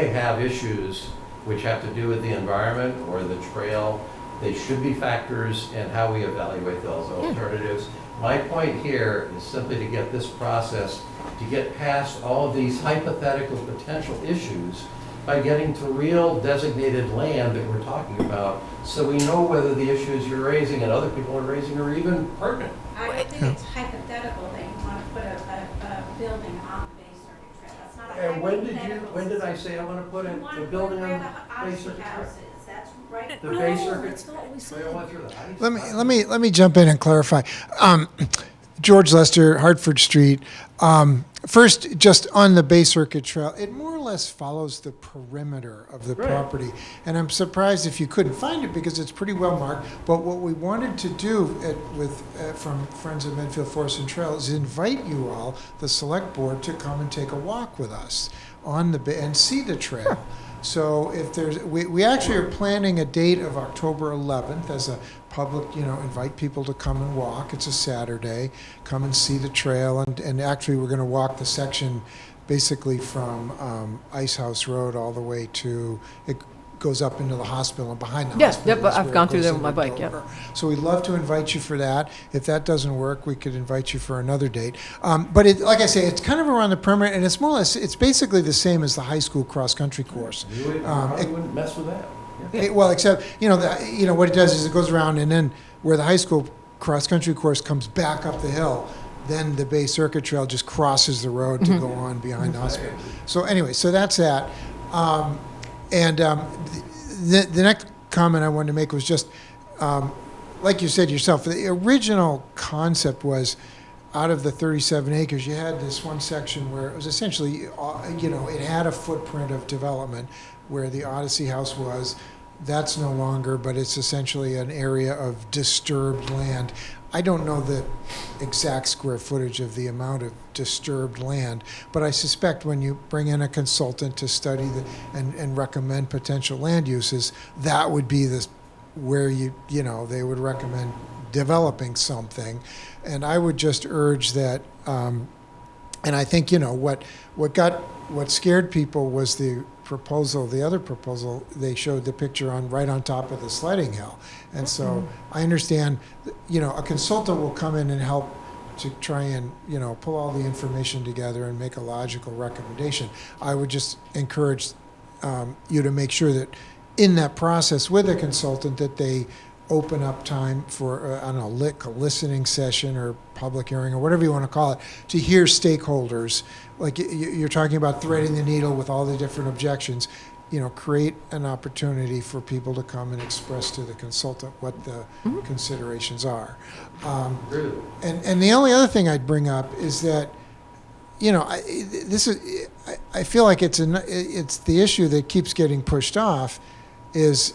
have issues which have to do with the environment or the trail, they should be factors in how we evaluate those alternatives. My point here is simply to get this process, to get past all of these hypothetical potential issues by getting to real designated land that we're talking about, so we know whether the issues you're raising and other people are raising are even pertinent. I don't think it's hypothetical that you want to put a building on the Bay Circuit Trail. That's not a And hypothetical. when did I say I want to put You want a to building put on where the Bay Odyssey Circuit House Trail? is. That's right. The Bay Circuit? that's not what we said. Trail went through the Odyssey. Let me jump in and clarify. George Lester, Hartford Street. First, just on the Bay Circuit Trail, it more or less follows the perimeter of the Right. property. And I'm surprised if you couldn't find it because it's pretty well marked. But what we wanted to do from Friends of Medfield Forest and Trail is invite you all, the select board, to come and take a walk with us on the bay and see the trail. So if there's, we actually are planning a date of October 11th as a public, invite people to come and walk. It's a Saturday. Come and see the trail. And actually, we're going to walk the section basically from Ice House Road all the way to, it goes up into the hospital and behind the Yes, hospital. yep, is I've where it gone through goes there with my into bike, yep. Dover. So we'd love to invite you for that. If that doesn't work, we could invite you for another date. But like I say, it's kind of around the perimeter, and it's more or less, it's basically the same as the high school cross-country course. You probably wouldn't mess with that. Yeah. Well, except, what it does is it goes around, and then where the high school cross-country course comes back up the hill, then the Bay Circuit Trail just crosses the road to go on behind the hospital. So anyway, so that's that. The next comment I wanted to make was just, like you said yourself, the original concept was out of the 37 acres, you had this one section where it was essentially, it had a footprint of development where the Odyssey House was. That's no longer, but it's essentially an area of disturbed land. I don't know the exact square footage of the amount of disturbed land, but I suspect when you bring in a consultant to study and recommend potential land uses, that would be where they would recommend developing something. And I would just urge that, and I think, what scared people was the other proposal, they showed the picture right on top of the sledding hill. And so I understand, a consultant will come in and help to try and, pull all the information together and make a logical recommendation. I would just encourage you to make sure that in that process with a consultant that they open up time for, a listening session or public hearing or whatever you want to call it, to hear stakeholders. Like you're talking about threading the needle with all the different objections, create an opportunity for people to come and express to the consultant what the considerations are. And the only other thing I'd bring up is that, I feel like it's the issue that keeps getting pushed off is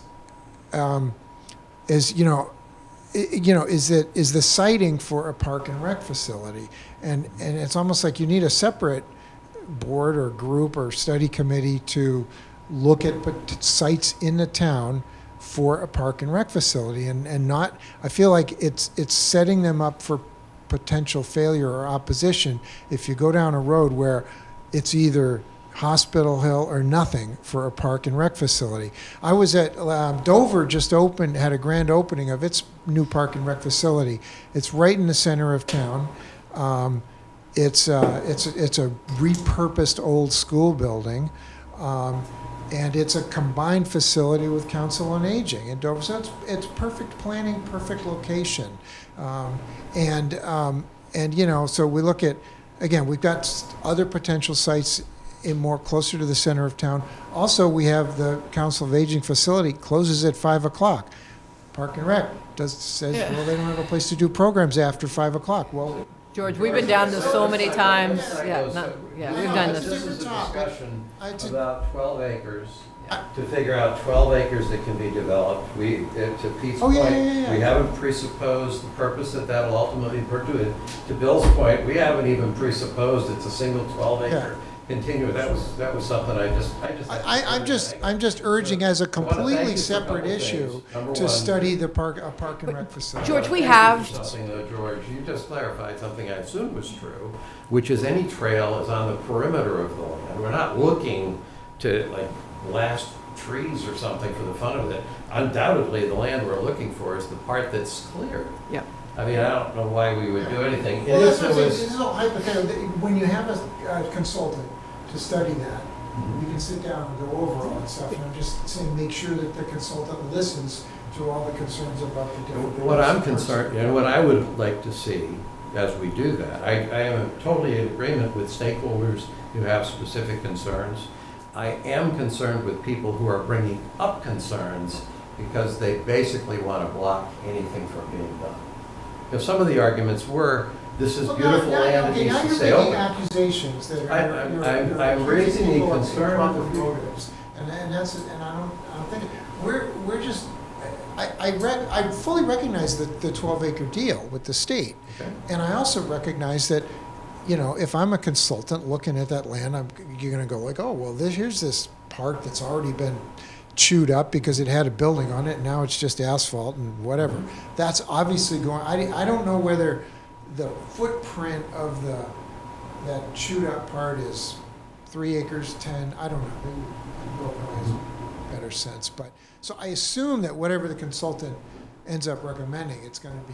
the siting for a park and rec facility, and it's almost like you need a separate board or group or study committee to look at sites in the town for a park and rec facility, and not. I feel like it's setting them up for potential failure or opposition if you go down a road where it's either Hospital Hill or nothing for a park and rec facility. I was at Dover, just had a grand opening of its new park and rec facility. It's right in the center of town. It's a repurposed old school building, and it's a combined facility with Council on Aging in Dover. So it's perfect planning, perfect location, so we look at, again, we've got other potential sites closer to the center of town. Also, we have the Council of Aging facility closes at 5 o'clock. Park and Rec says, well, they don't have a place to do programs after 5 o'clock. Well, George, we've been down this so many times. We've done This this. is a discussion It's about 12 acres, to figure out 12 acres that can be developed. To Pete's Oh, yeah, point, yeah, yeah. we haven't presupposed the purpose that will ultimately pursue. To Bill's point, we haven't even presupposed it's a single 12-acre continuous. That was something I'm just urging as a I wanna thank completely you for a separate couple issue things. Number to one, study a park and rec facility. George, we Thank you have- for something though, George, you just clarified something I assumed was true, which is any trail is on the perimeter of the land. We're not looking to blast trees or something for the fun of it. Undoubtedly, the land we're looking for is the part that's clear. Yep. I mean, I don't know why we would do anything. Well, that's what I'm saying, was- this is all hypothetical. When you have a consultant to study that, we can sit down and go over all that stuff, and I'm just saying, make sure that the consultant listens to all the concerns about the different. What I'm concerned, and what I would like to see as we do that, I am totally in agreement with stakeholders who have specific concerns. I am concerned with people who are bringing up concerns because they basically want to block anything from being done. If some of the arguments were, this is beautiful land, it needs to stay Now you're making open. accusations that are. I'm raising the concern of the Improper motives, and that's, and I don't think, we're just, I fully recognize the 12-acre deal with the state. Okay. And I also recognize that, you know, if I'm a consultant looking at that land, you're gonna go like, oh, well, here's this park that's already been chewed up because it had a building on it, and now it's just asphalt and whatever. That's obviously going, I don't know whether the footprint of that chewed up part is 3 acres, 10, I don't know. Maybe Bill probably has a better sense, but, so I assume that whatever the consultant ends up recommending, it's gonna be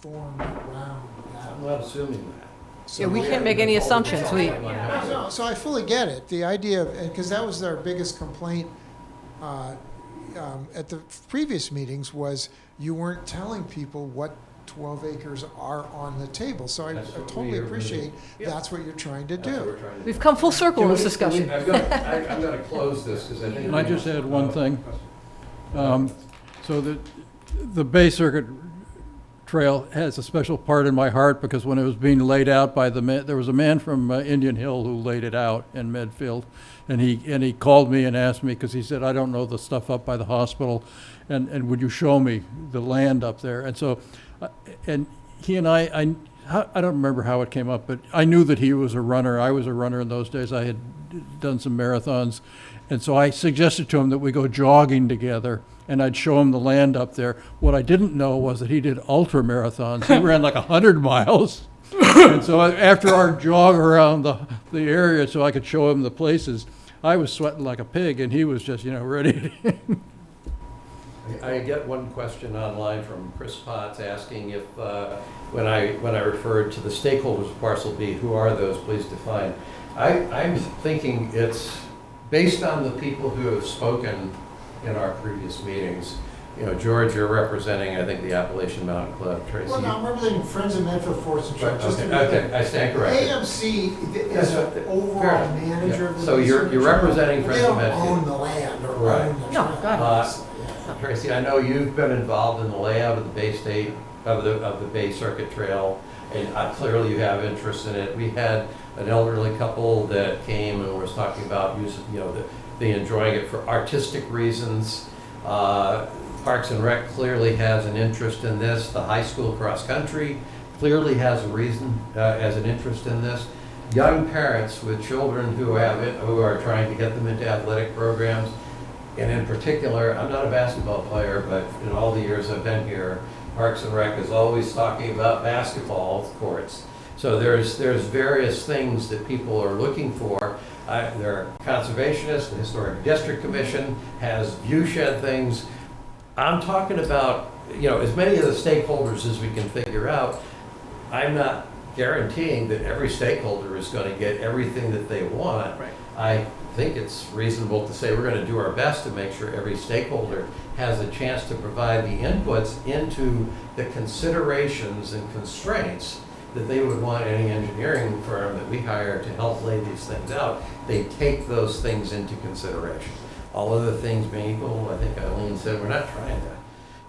formed around that. I'm not assuming that. So- Yeah, we can't make any assumptions. We, No, so I fully get it. The idea of, because that was our biggest complaint at the previous meetings, was you weren't telling people what 12 acres are on the table. So I That's what totally we are appreciate Yeah. that's what you're trying to That's what do. we're trying to do. we've come full circle in this Can we- discussion. I'm going to close this because I think. Can I just add one thing? So the Bay Circuit Trail has a special part in my heart because when it was being laid out by the man, there was a man from Indian Hill who laid it out in Medfield, and he called me and asked me, because he said, I don't know the stuff up by the hospital, and would you show me the land up there? And so, and he and I don't remember how it came up, but I knew that he was a runner. I was a runner in those days. I had done some marathons, and so I suggested to him that we go jogging together, and I'd show him the land up there. What I didn't know was that he did ultra marathons. He ran like 100 miles. And so after our jog around the area so I could show him the places, I was sweating like a pig, and he was just, ready. I get one question online from Chris Potts asking if, when I referred to the stakeholders of Parcel B, who are those, please define. I'm thinking it's based on the people who have spoken in our previous meetings. George, you're representing, I think, the Appalachian Mountain Club. Tracy. Well, no, I'm representing Friends of Medfield Forest and Trail. just to be Okay, clear. I stand corrected. AMC Yes, is the fair overall enough. manager Yeah. of the. So you're Bay Circuit representing Trail. Friends of They don't Medfield. own the land or Right. own the No, trail. God. Yeah. Tracy, I know you've been involved in the layout of the Bay State, of the Bay Circuit Trail, and clearly you have interest in it. We had an elderly couple that came and was talking about using, they enjoying it for artistic reasons. Parks and Rec clearly has an interest in this. The high school cross country clearly has a reason, as an interest in this. Young parents with children who are trying to get them into athletic programs. And in particular, I'm not a basketball player, but in all the years I've been here, Parks and Rec is always talking about basketball courts. So there's various things that people are looking for. There are conservationists, the Historic District Commission has viewshed things. I'm talking about, as many of the stakeholders as we can figure out. I'm not guaranteeing that every stakeholder is going to get everything that they want. Right. I think it's reasonable to say we're going to do our best to make sure every stakeholder has a chance to provide the inputs into the considerations and constraints that they would want any engineering firm that we hire to help lay these things out. They take those things into consideration. All other things being equal, I think Eileen said, we're not trying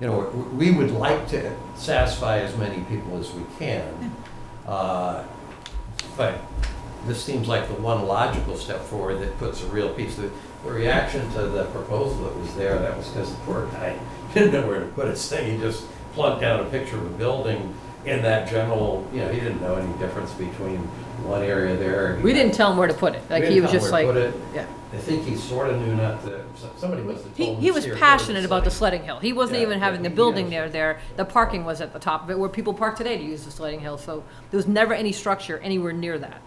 to, we would like to satisfy as many people as we can. But this seems like the one logical step forward that puts a real piece. The reaction to the proposal that was there, that was because the poor guy didn't know where to put his thing. He just plunked down a picture of a building in that general, he didn't know any difference between one area there. We didn't tell him where to put it. Like, he was just like, yeah. I think he sort of knew not to, somebody must have told him. he was "See, or go to passionate about the site." sledding hill. He wasn't Yeah, even having the he building is. there. The parking was at the top of it, where people park today to use the sledding hill. So there was never any structure anywhere near that.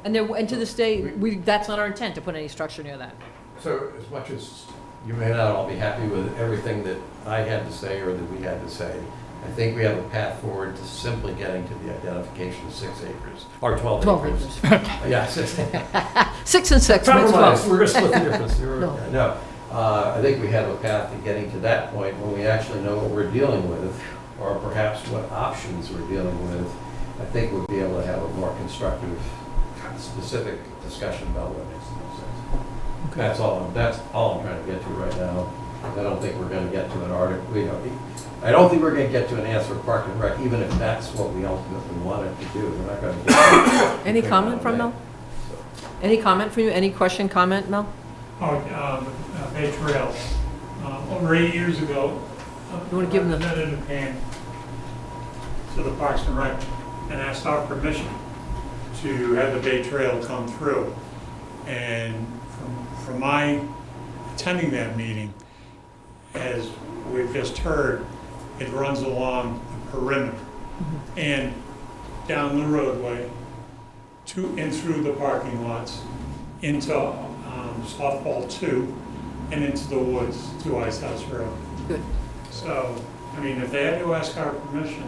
And to this day, that's not our intent, to put any structure near that. So as much as you may not all be happy with everything that I had to say or that we had to say, I think we have a path forward to simply getting to the identification of 6 acres, or 12 12 acres. acres. Yeah, 6. 6 and 6 makes Compromise, 12. we're gonna split the difference. No. No, I think we have a path to getting to that point when we actually know what we're dealing with, or perhaps what options we're dealing with. I think we'll be able to have a more constructive, specific discussion about what makes the most sense. That's all I'm trying to get to right now. I don't think we're gonna get to an article, I don't think we're gonna get to an answer of Park and Rec, even if that's what we ultimately wanted to do. We're not gonna get. Any comment from Mel? Any comment from you? Any question, comment, Mel? Bay Trail. Over 8 years ago, You wanna give them the- Representative came to the Parks and Rec and asked our permission to have the Bay Trail come through. And from my attending that meeting, as we've just heard, it runs along the perimeter and down the roadway to and through the parking lots into softball 2 and into the woods to Ice House Road. Good. So, I mean, if they had to ask our permission,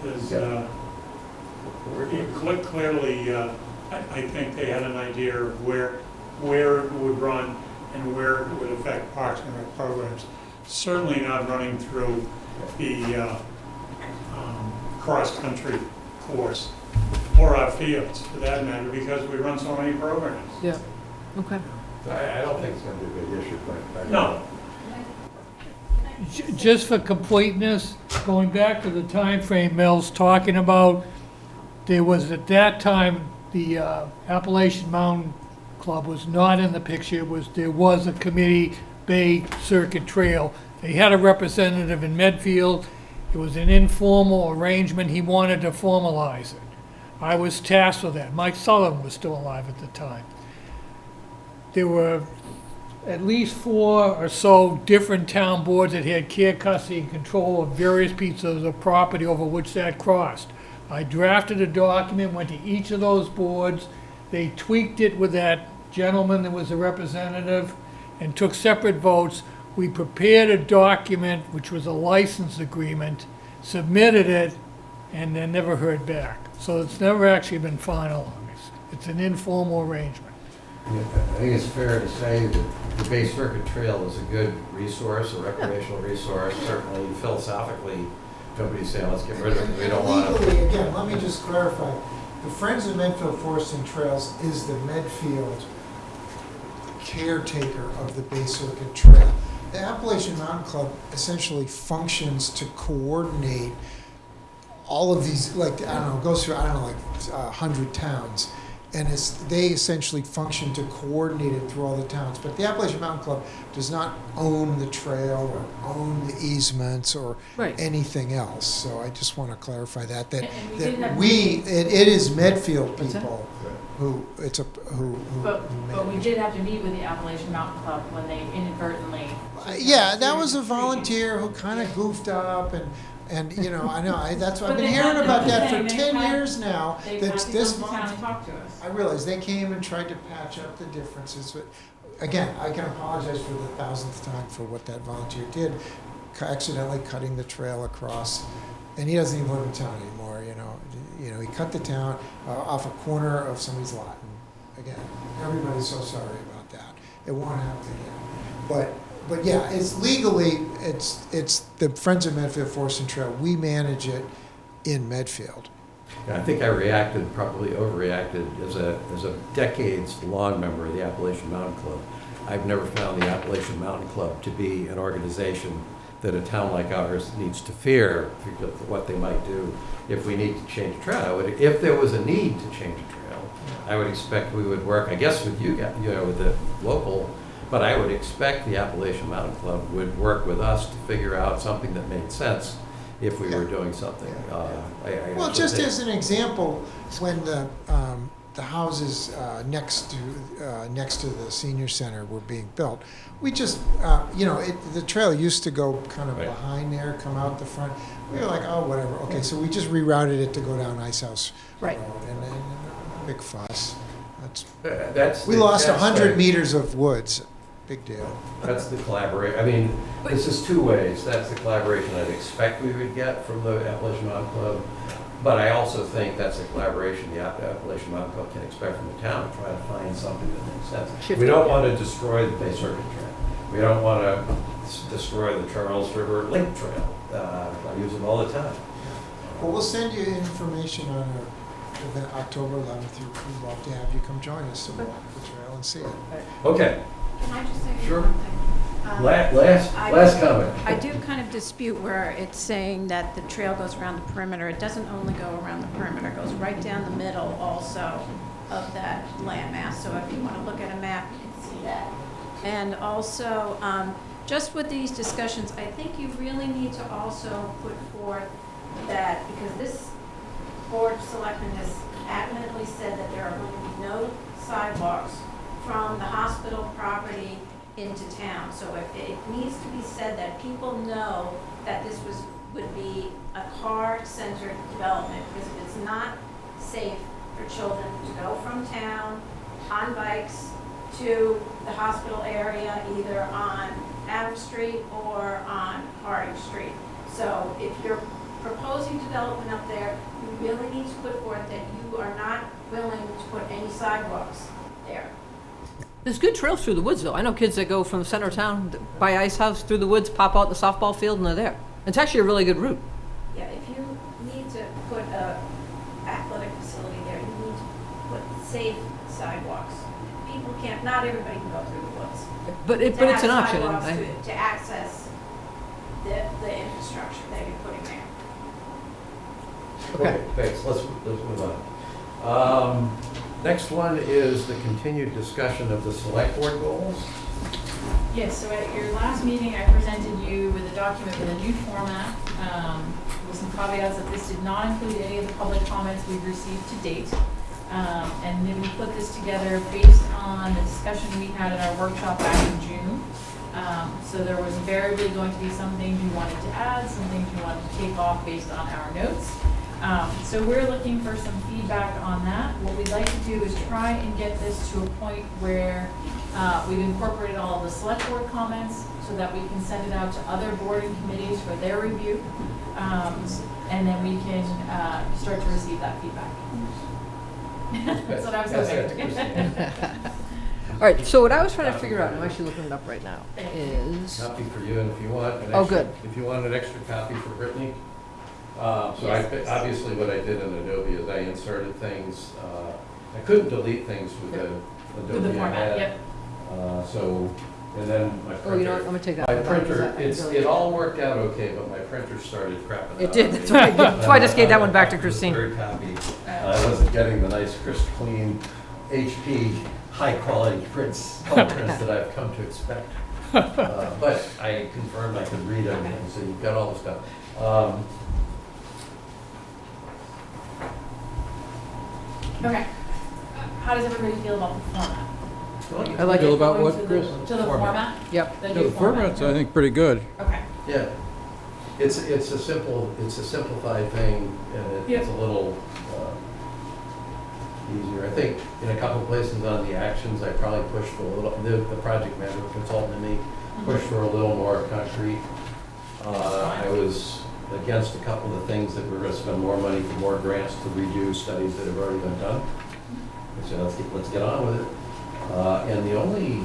is clearly, I think they had an idea of where it would run and where it would affect Parks and Rec programs. Certainly not running through the cross-country course or our fields, for that matter, because we run so many programs. Yeah, okay. I don't think it's gonna be a big issue, but. No. Just for completeness, going back to the time frame Mel's talking about, there was at that time, the Appalachian Mountain Club was not in the picture. There was a committee, Bay Circuit Trail. They had a representative in Medfield. It was an informal arrangement. He wanted to formalize it. I was tasked with that. Mike Sullivan was still alive at the time. There were at least 4 or so different town boards that had care, custody, and control of various pieces of property over which that crossed. I drafted a document, went to each of those boards. They tweaked it with that gentleman that was a representative and took separate votes. We prepared a document, which was a license agreement, submitted it, and then never heard back. So it's never actually been finalized. It's an informal arrangement. Yeah, I think it's fair to say that the Bay Circuit Trail is a good resource, a recreational resource. Certainly philosophically, nobody's saying let's get rid of it, we don't want it. Legally, again, let me just clarify. The Friends of Medfield Forest and Trails is the Medfield caretaker of the Bay Circuit Trail. The Appalachian Mountain Club essentially functions to coordinate all of these, like, I don't know, goes through, 100 towns. And they essentially function to coordinate it through all the towns. But the Appalachian Mountain Club does not own the trail or own the easements or Right. anything else. So I just want to clarify that And we did have- it is Medfield What's that? people who But we did have to meet with the Appalachian Mountain Club when they inadvertently. yeah, that was a volunteer who kind of goofed up and you know, that's what I've But been they hearing had- about that they for 10 had- years now. They've That's had to this come to town month. and talk to us. I realize they came and tried to patch up the differences, but again, I can apologize for the 1000th time for what that volunteer did, accidentally cutting the trail across, and he doesn't even live in town anymore. You know, he cut the town off a corner of somebody's lot. And again, everybody's so sorry about that. It won't happen again. But yeah, it's legally, it's the Friends of Medfield Forest and Trail. We manage it in Medfield. Yeah, I think I reacted, probably overreacted, as a decades-long member of the Appalachian Mountain Club. I've never found the Appalachian Mountain Club to be an organization that a town like ours needs to fear because of what they might do if we need to change a trail. If there was a need to change a trail, I would expect we would work, I guess, with you guys, with the local. But I would expect the Appalachian Mountain Club would work with us to figure out something that made sense if we were doing something. Well, just as an example, when the houses next to the senior center were being built, we just, the trail used to go kind of Right. behind there, come out the front. We were like, oh, whatever. Okay, so we just rerouted it to go down Ice House Right. Road, and then big fuss. We lost 100 meters of woods. Big deal. That's the collaboration. I mean, this is two ways. That's the collaboration I'd expect we would get from the Appalachian Mountain Club. But I also think that's a collaboration the Appalachian Mountain Club can expect from the town to try to find something that makes sense. We don't want to destroy the Bay Circuit Trail. We don't want to destroy the Charles River Link Trail. I use them all the time. Well, we'll send you information on our event October 11th. We'd love to have you come join us to walk the trail and see it. Okay. Can I just say Sure. one thing? Last comment. I do kind of dispute where it's saying that the trail goes around the perimeter. It doesn't only go around the perimeter, it goes right down the middle also of that landmass. So if you want to look at a map, you can see that. And also, just with these discussions, I think you really need to also put forth that, because this board of selectmen has adamantly said that there are going to be no sidewalks from the hospital property into town. So it needs to be said that people know that this would be a car-centered development, because if it's not safe for children to go from town on bikes to the hospital area, either on Ave Street or on Harding Street. So if you're proposing development up there, you really need to put forth that you are not willing to put any sidewalks there. There's good trails through the woods, though. I know kids that go from the center of town by Ice House through the woods, pop out the softball field, and they're there. It's actually a really good route. Yeah, if you need to put a athletic facility there, you need to put safe sidewalks. People can't, not everybody can go through the woods. But it's an option. To have and sidewalks to access the infrastructure that you're putting there. Okay, thanks. Let's move on. Next one is the continued discussion of the select board goals. Yes, so at your last meeting, I presented you with a document with a new format, with some caveats that this did not include any of the public comments we've received to date. And then we put this together based on the discussion we had at our workshop back in June. So there was invariably going to be some things you wanted to add, some things you wanted to take off based on our notes. So we're looking for some feedback on that. What we'd like to do is try and get this to a point where we've incorporated all of the select board comments so that we can send it out to other board and committees for their review. And then we can start to receive that feedback. That's what I was hoping. All right, so what I was trying to figure out, I'm actually looking it up right now, is... Copy for you, and if you want an Oh, extra, good. if you want an extra copy for Brittany. Yes. Obviously what I did in Adobe is I inserted things, I couldn't delete things with the With the Adobe I format, had. yep. So, and then my Oh, you know what, I'm printer, gonna take that. my one back, 'cause printer, I it really- all worked out okay, but my printer started crapping out. It did, on me. that's why I just gave that one back to The Christine. third copy, I wasn't getting the nice, crisp, clean, HP, high-quality prints, color prints that I've come to expect. But I confirmed I could read everything, so you've got all the stuff. Okay. How does everybody feel about the format? I like Feel it. about Going what, to the- Chris? To the Format. format? Yep. The Yeah, new the format's, I think, pretty good. Okay. Yeah, it's a simplified thing, and it's a little easier. I think in a couple places on the actions, I probably pushed for a little, the project management consultant in me pushed for a little more concrete. I was against a couple of the things that we're gonna spend more money for more grants to redo studies that have already been done. I said, let's get on with it. And the only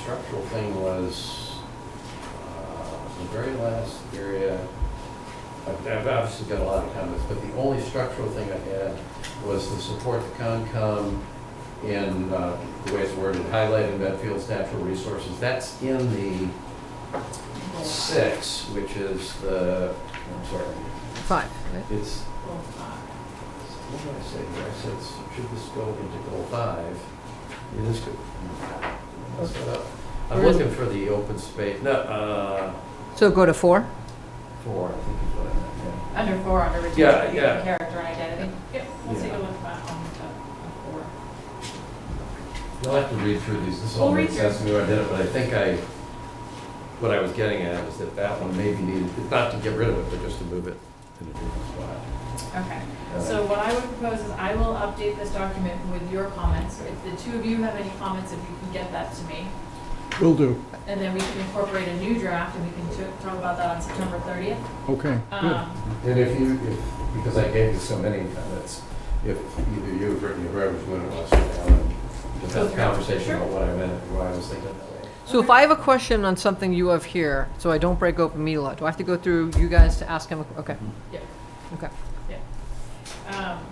structural thing was the very last area. I've obviously got a lot of comments, but the only structural thing I had was to support the Concom in the way it's worded, highlighting Medfield's natural resources. That's in the 6, which is the, I'm sorry, 5, right? it's, what did I say here? I said, should this go into goal 5? It is good. Messed that up. I'm Where is looking for the open space, no, So go to 4? 4, I think is what I meant, yeah. Under 4, under retain Yeah. character and identity. Yep, we'll take a Yeah. look at that on 4. You'll have to read through these, this We'll all read makes sense to me when I did it, but I think what I was getting at is that one maybe needed, not to get rid of it, but just to move it in a different spot. Okay, so what I would propose is I will update this document with your comments. If the two of you have any comments, if you can get that to me. Will do. And then we can incorporate a new draft and we can talk about that on September 30th. Okay, good. And because I gave you so many comments, if either you, Brittany, or whoever's going to sit down and just have a conversation about what I meant, why I was thinking that way. So if I have a question on something you have here, so I don't break open media law, do I have to go through you guys to ask him? Okay. Yeah. Okay.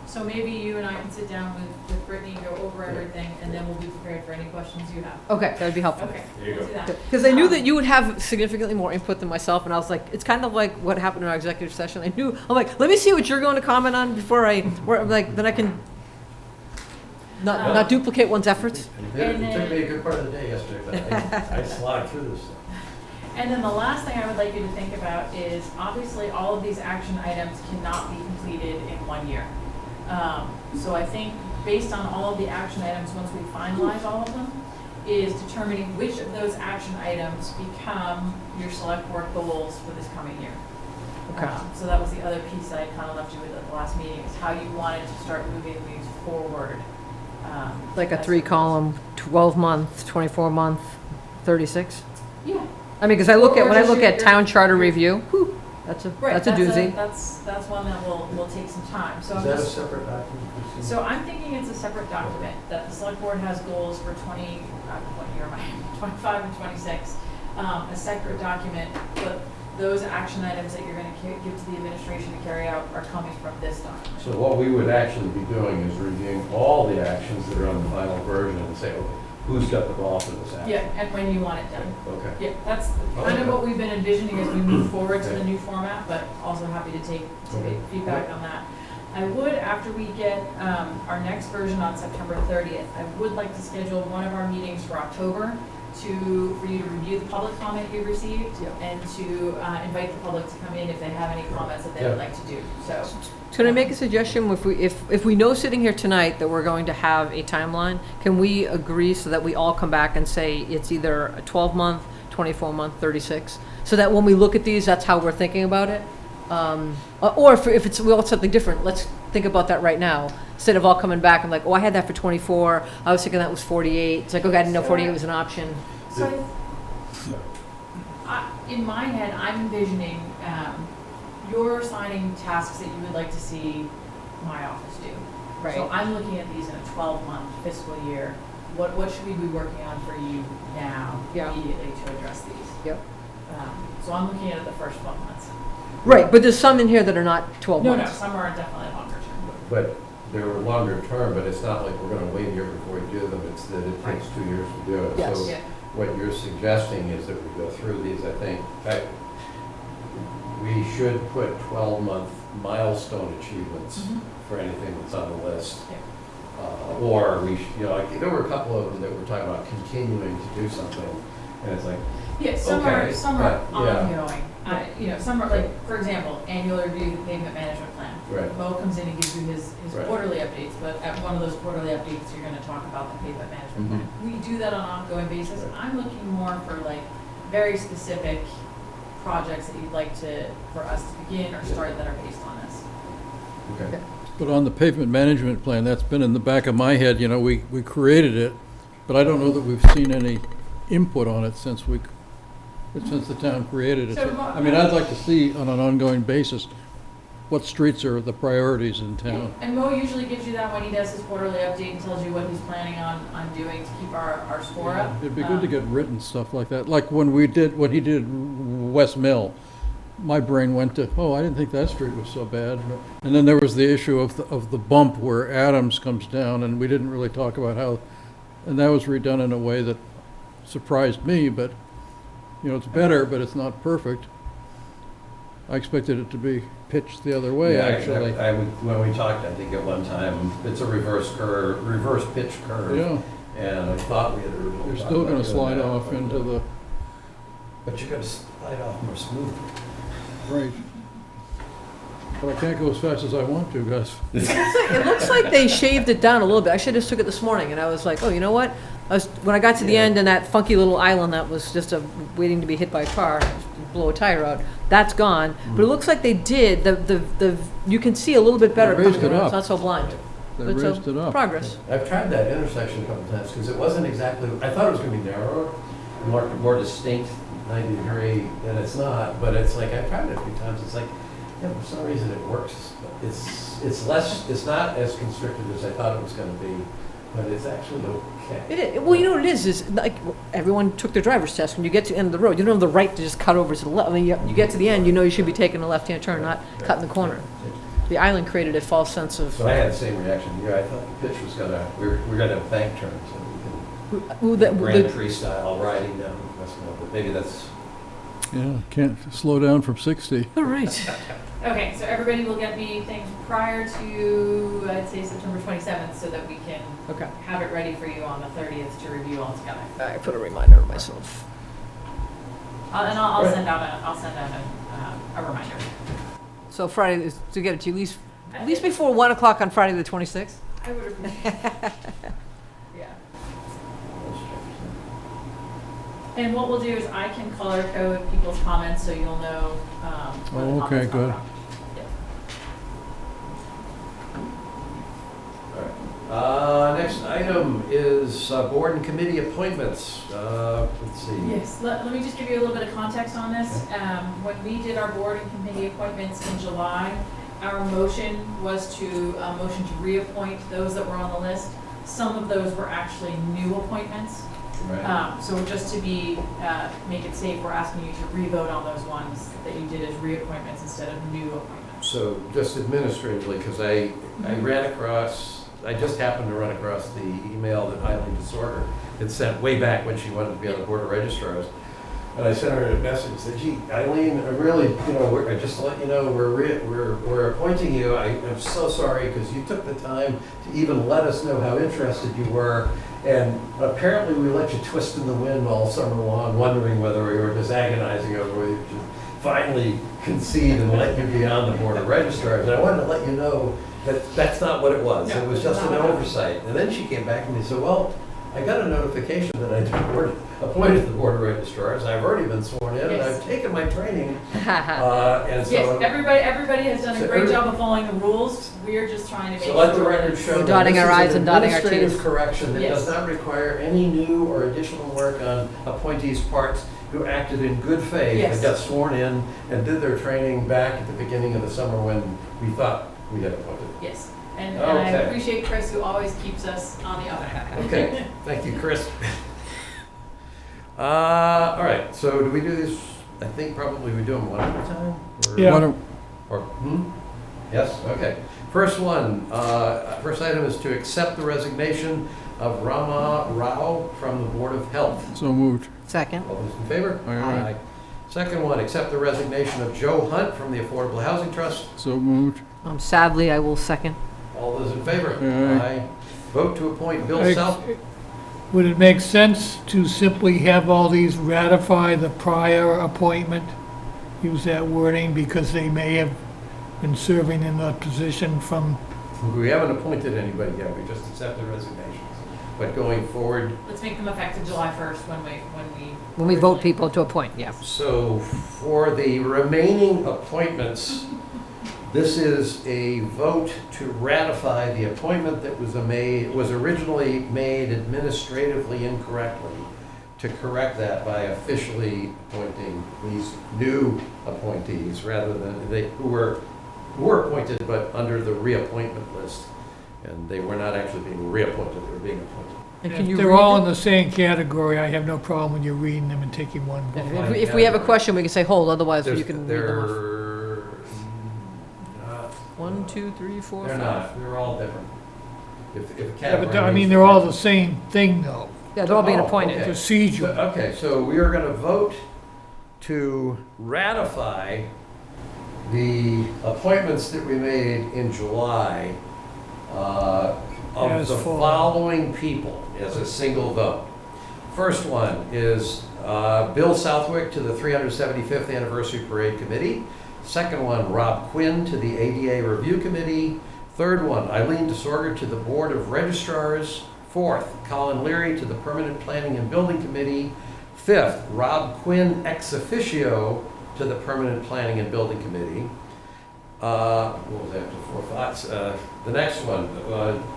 So maybe you and I can sit down with Brittany, go over everything, and then we'll be prepared for any questions you have. Okay, that'd be helpful. Okay, There you we'll go. do that. Because I knew that you would have significantly more input than myself, and I was like, it's kind of like what happened in our executive session. I'm like, let me see what you're going to comment on before then I can not duplicate one's efforts. And it took me a good part of the day yesterday, but I slogged through this stuff. And then the last thing I would like you to think about is, obviously, all of these action items cannot be completed in 1 year. So I think, based on all of the action items, once we finalize all of them, is determining which of those action items become your select board goals for this coming year. Okay. So that was the other piece I kind of left you with at the last meeting, is how you wanted to start moving these forward. Like a as- 3-column, 12-month, 24-month, 36? Yeah. I mean, because when I just look at your- town charter review, whew, that's a Right, doozy. That's one that will take some time, so I'm Is that a just. separate document? Christine? So I'm thinking it's a separate document, that the select board has goals for what year am I, 25 and 26. A separate document, but those action items that you're gonna give to the administration to carry out are coming from this document. So what we would actually be doing is reviewing all the actions that are on the final version and say, okay, who's got the ball for this action? Yeah, and when you want it done. Okay. Yeah, that's kind of what we've been envisioning as we move forward to the new format, but also happy to take Okay. feedback on that. I would, after we get our next version on September 30th, I would like to schedule one of our meetings for October for you to review the public comment you received and to invite the public to come in if they have any comments that they would like to do. So, Can I make a suggestion? If we know sitting here tonight that we're going to have a timeline, can we agree so that we all come back and say it's either a 12-month, 24-month, 36? So that when we look at these, that's how we're thinking about it? Or if we want something different, let's think about that right now. Instead of all coming back and like, oh, I had that for 24, I was thinking that was 48. It's like, okay, I didn't know 48 was an option. so in my head, I'm envisioning you're assigning tasks that you would like to see my office do. Right. So I'm looking at these in a 12-month fiscal year. What should we be working on for you now, Yeah. immediately, to address these? Yep. So I'm looking at it the first 12 months. Right, but there's some in here that are not 12 No, months. some are definitely longer term. But they're longer term, but it's not like we're gonna wait a year before we do them, it's that it takes 2 years to do it. Yes. So Yeah. what you're suggesting is that we go through these, I think, we should put 12-month milestone achievements for anything that's on the list. Or we, like, there were a couple of them that were talking about continuing to do something, and it's like, Yeah, some Okay, are but, yeah. ongoing. Some are like, for example, annual review of the pavement management plan. Right. Mo comes in and gives you his Right. quarterly updates, but at one of those quarterly updates, you're gonna talk about the pavement management plan. We do that on an ongoing basis. Right. I'm looking more for like very specific projects that you'd like for us to begin or start that are based on this. okay. But on the pavement management plan, that's been in the back of my head, we created it, but I don't know that we've seen any input on it since the town created it. So, I mean, I'd like to see on an ongoing basis what streets are the priorities in town. And Mo usually gives you that when he does his quarterly update and tells you what he's planning on doing to keep our score up. It'd be good to get written stuff like that, like when he did West Mill. My brain went to, oh, I didn't think that street was so bad. And then there was the issue of the bump where Adams comes down, and we didn't really talk about how, and that was redone in a way that surprised me, but, it's better, but it's not perfect. I expected it to be pitched the other way, Yeah, actually. I would, when we talked, I think at one time, it's a reverse pitch curve. Yeah, And I thought we had originally. you're talked still about gonna doing slide that, off but, into the, But you're gonna slide off more smoothly. right. But I can't go as fast as I want to, Gus. It looks like they shaved it down a little bit. I should have took it this morning, and I was like, oh, you know what? When I got to the Yeah. end and that funky little island that was just waiting to be hit by a car, blow a tire out. That's gone, but it looks like they did, you can see a little bit better They raised coming it around, up. it's not so blind. They But raised it up. Progress. I've tried that intersection a couple times, because it wasn't exactly, I thought it was gonna be narrower, more distinct 90 degree, and it's not, but it's like, I've tried it a few times, it's like, yeah, for some reason it works. It's less, it's not as constricted as I thought it was gonna be, but it's actually okay. Well, you know what it is like, everyone took their driver's test, when you get to the end of the road, you don't have the right to just cut over to the left. I mean, you get to the end, you know you should be taking a left-hand turn, not cutting the corner. The island created a false sense of, So I had the same reaction here, I thought the pitch was gonna, we're gonna have bank turns, and we can Grand Prix style riding down Westmore, but maybe that's, Yeah, can't slow down from 60. all right. Okay, so everybody will get me things prior to, I'd say September 27th, so that we can Okay. have it ready for you on the 30th to review all together. I put a reminder of myself. I'll send out a reminder. So Friday, is to get it to you at least before 1 o'clock on Friday the 26th? I would appreciate it. Yeah. And what we'll do is I can color code people's comments so you'll know where the Oh, okay, comments come good. from. next item is board and committee appointments. Let's see. Yes, let me just give you a little bit of context on this. When we did our board and committee appointments in July, our motion was to motion to reappoint those that were on the list. Some of those were actually new appointments. Right. So just to be, make it safe, we're asking you to re-vote on those ones that you did as reappointments instead of new appointments. So just administratively, because I ran across, I just happened to run across the email that Eileen Disorder had sent way back when she wanted to be on the board of registrars. And I sent her a message, said, gee, Eileen, I really, just to let you know, we're appointing you. I'm so sorry, because you took the time to even let us know how interested you were. And apparently we let you twist in the wind all summer long, wondering whether we were just agonizing over whether you should finally concede and let you be on the board of registrars. And I wanted to let you know that that's not what it was. No, It was just an oversight. And then she came back and said, well, I got a notification that I've been appointed to the board of registrars. I've already been sworn in, and Yes. I've taken my training. And so, Yes, everybody has done a great job of following the rules. We're just trying to make so sure. let the record show We're that dotting this our is i's an and dotting our administrative t's. correction that does Yes. not require any new or additional work on appointees' parts who acted in good faith Yes. and got sworn in and did their training back at the beginning of the summer when we thought we had appointed. Yes, and I Okay. appreciate Chris, who always keeps us on the up. Okay, thank you, Chris. All right, so do we do this, I think probably we do them one at a time? Or- Yeah. Why don't- Or, Yes, okay. First one, first item is to accept the resignation of Rama Rao from the Board of Health. So moved. Second. All those in favor? Aye, aye. Second one, accept the resignation of Joe Hunt from the Affordable Housing Trust. So moved. Sadly, I will second. All those in favor? Aye. Vote to appoint Bill Ex- South. Would it make sense to simply have all these ratify the prior appointment? Use that wording because they may have been serving in the position from, We haven't appointed anybody yet, we just accept the resignations. But going forward, Let's make them effective July 1st When we vote people to appoint, yeah. so for the remaining appointments, this is a vote to ratify the appointment that was originally made administratively incorrectly, to correct that by officially appointing these new appointees rather than who were appointed but under the reappointment list. And they were not actually being reappointed, they were being appointed. And can if you they're read all them? in the same category, I have no problem with you reading them and taking one vote. If we have a question, we can say hold, otherwise you can read them off. They're not. 1, 2, 3, 4, They're 5. not, they're all different. If a Yeah, category but I mean, means- they're all the same thing though, Yeah, they're all being Oh, appointed. okay. procedure. Okay, so we are going to vote to ratify the appointments that we made in July of As the for- following people as a single vote. First one is Bill Southwick to the 375th Anniversary Parade Committee. Second one, Rob Quinn to the ADA Review Committee. Third one, Eileen Disorder to the Board of Registrars. Fourth, Colin Leary to the Permanent Planning and Building Committee. Fifth, Rob Quinn ex officio to the Permanent Planning and Building Committee. What was that, 4 thoughts? The next one,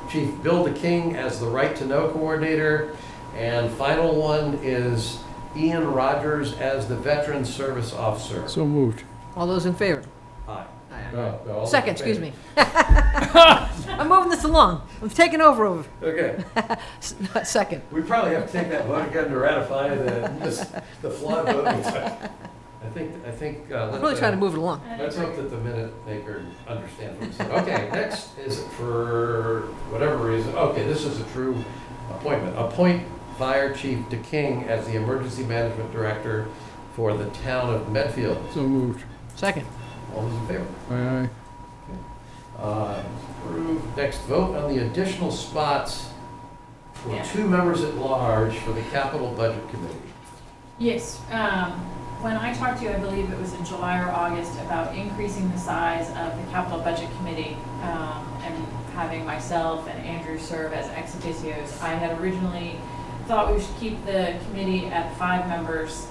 Chief Bill DeKing as the Right to Know Coordinator. And final one is Ian Rogers as the Veteran Service Officer. So moved. All those in favor? Aye. Aye. No, all those Second, in excuse favor. me. I'm moving this along. I'm taking over. Okay. Second. We probably have to take that vote again to ratify the flood vote. I think. I'm really trying to move it along. Let's hope that the minute maker understands what we said. Okay, next is for whatever reason, okay, this is a true appointment. Appoint Fire Chief DeKing as the Emergency Management Director for the town of Medfield. So moved. Second. All those in favor? Aye, aye. Approved. Next, vote on the additional spots for Yeah. 2 members at large for the Capital Budget Committee. Yes, when I talked to you, I believe it was in July or August, about increasing the size of the capital budget committee, and having myself and Andrew serve as ex officios. I had originally thought we should keep the committee at 5 members.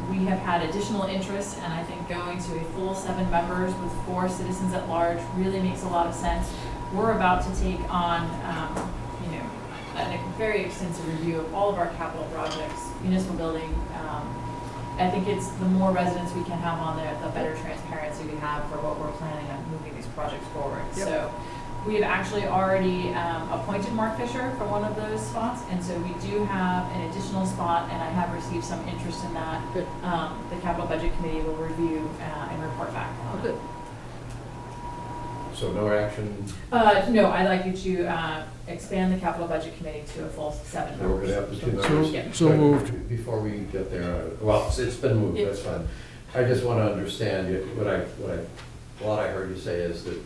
We have had additional interest, and I think going to a full 7 members with 4 citizens at large really makes a lot of sense. We're about to take on, a very extensive review of all of our capital projects, municipal building. I think it's the more residents we can have on there, the better transparency we have for what we're planning on moving these projects forward. Yep. So we have actually already appointed Mark Fisher for one of those spots, and so we do have an additional spot, and I have received some interest in that. Good. The capital budget committee will review and report back. Oh, good. So no action. No, I'd like you to expand the capital budget committee to a full 7 We're members. gonna have the 2 So- members. Yeah. so moved. Before we get there, well, it's been moved, Yeah. that's fine. I just want to understand, what I heard you say is that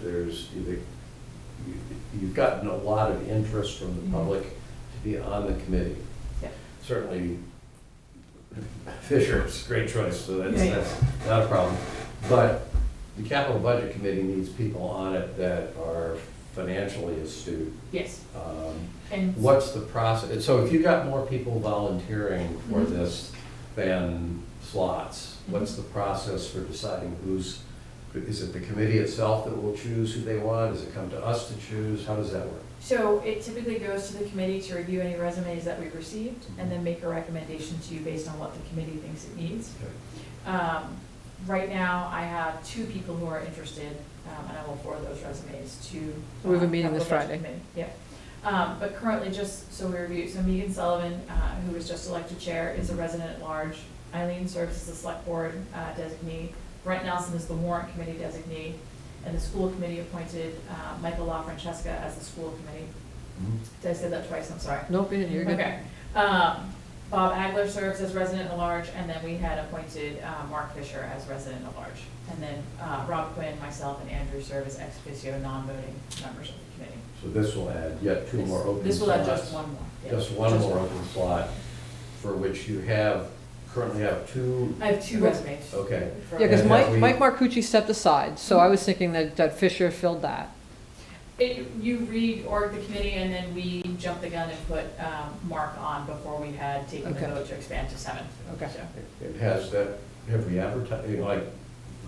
you've gotten a lot of interest from the public to be on the committee. Yeah. Certainly, Fisher's a great choice, so Yeah, yeah. that's not a problem. But the capital budget committee needs people on it that are financially astute. Yes. And what's the process? So if you got more people volunteering for Mhm. this than slots, what's the process for deciding is it the committee itself that will choose who they want? Does it come to us to choose? How does that work? So it typically goes to the committee to review any resumes that we've received and then make a recommendation to you based on what the committee thinks it needs. Right now, I have 2 people who are interested, and I will forward those resumes to. We have a meeting this Capital Budget Friday. Committee. Yeah. But currently, just so we review, so Megan Sullivan, who was just elected chair, is a resident at large. Eileen serves as the select board designee. Brent Nelson is the warrant committee designee. And the school committee appointed Michael LaFrancesca as the school committee. Did I say that twice? I'm sorry. Nope, you're good. Okay. Bob Agler serves as resident at large, and then we had appointed Mark Fisher as resident at large. And then Rob Quinn, myself, and Andrew serve as ex officio non-voting members of the committee. So this will add yet 2 more open slots? This will add just 1 more. Yeah, Just one more one. open slot, for which you currently have 2? I have 2 resumes. Okay. for- Yeah, because And have we- Mike Marcucci stepped aside, so I was thinking that Fisher filled that. You reorg the committee, and then we jumped the gun and put Mark on before we had taken the Okay. vote to expand to 7. Okay. So- It has that, have we advertised,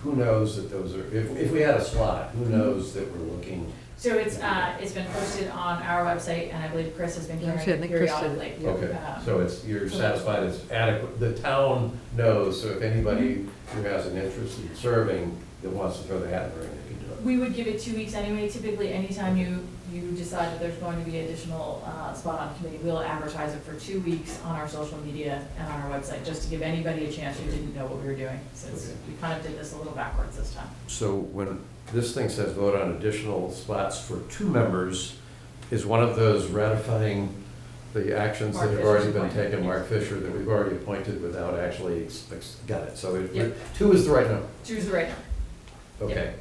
who knows that those are, if we had a slot, who knows that we're looking? So it's been posted on our website, and I believe Chris has been Yeah, I carrying think it Chris did. periodically. Yeah. Okay, Um, so you're satisfied it's adequate, the town knows, so if anybody who has an interest in serving that wants to throw the hat in the ring, they can do it. We would give it 2 weeks anyway. Typically, anytime you decide that there's going to be additional spot on committee, we'll advertise it for 2 weeks on our social media and on our website, just to give anybody a chance who didn't know what we were doing, since Okay. we kind of did this a little backwards this time. So when this thing says vote on additional spots for 2 members, is one of those ratifying the actions that Mark have already Fisher's been appointed, taken, yes. Mark Fisher, that we've already appointed without actually, got it, so Yeah. 2 is the right number, Choose the right number. okay.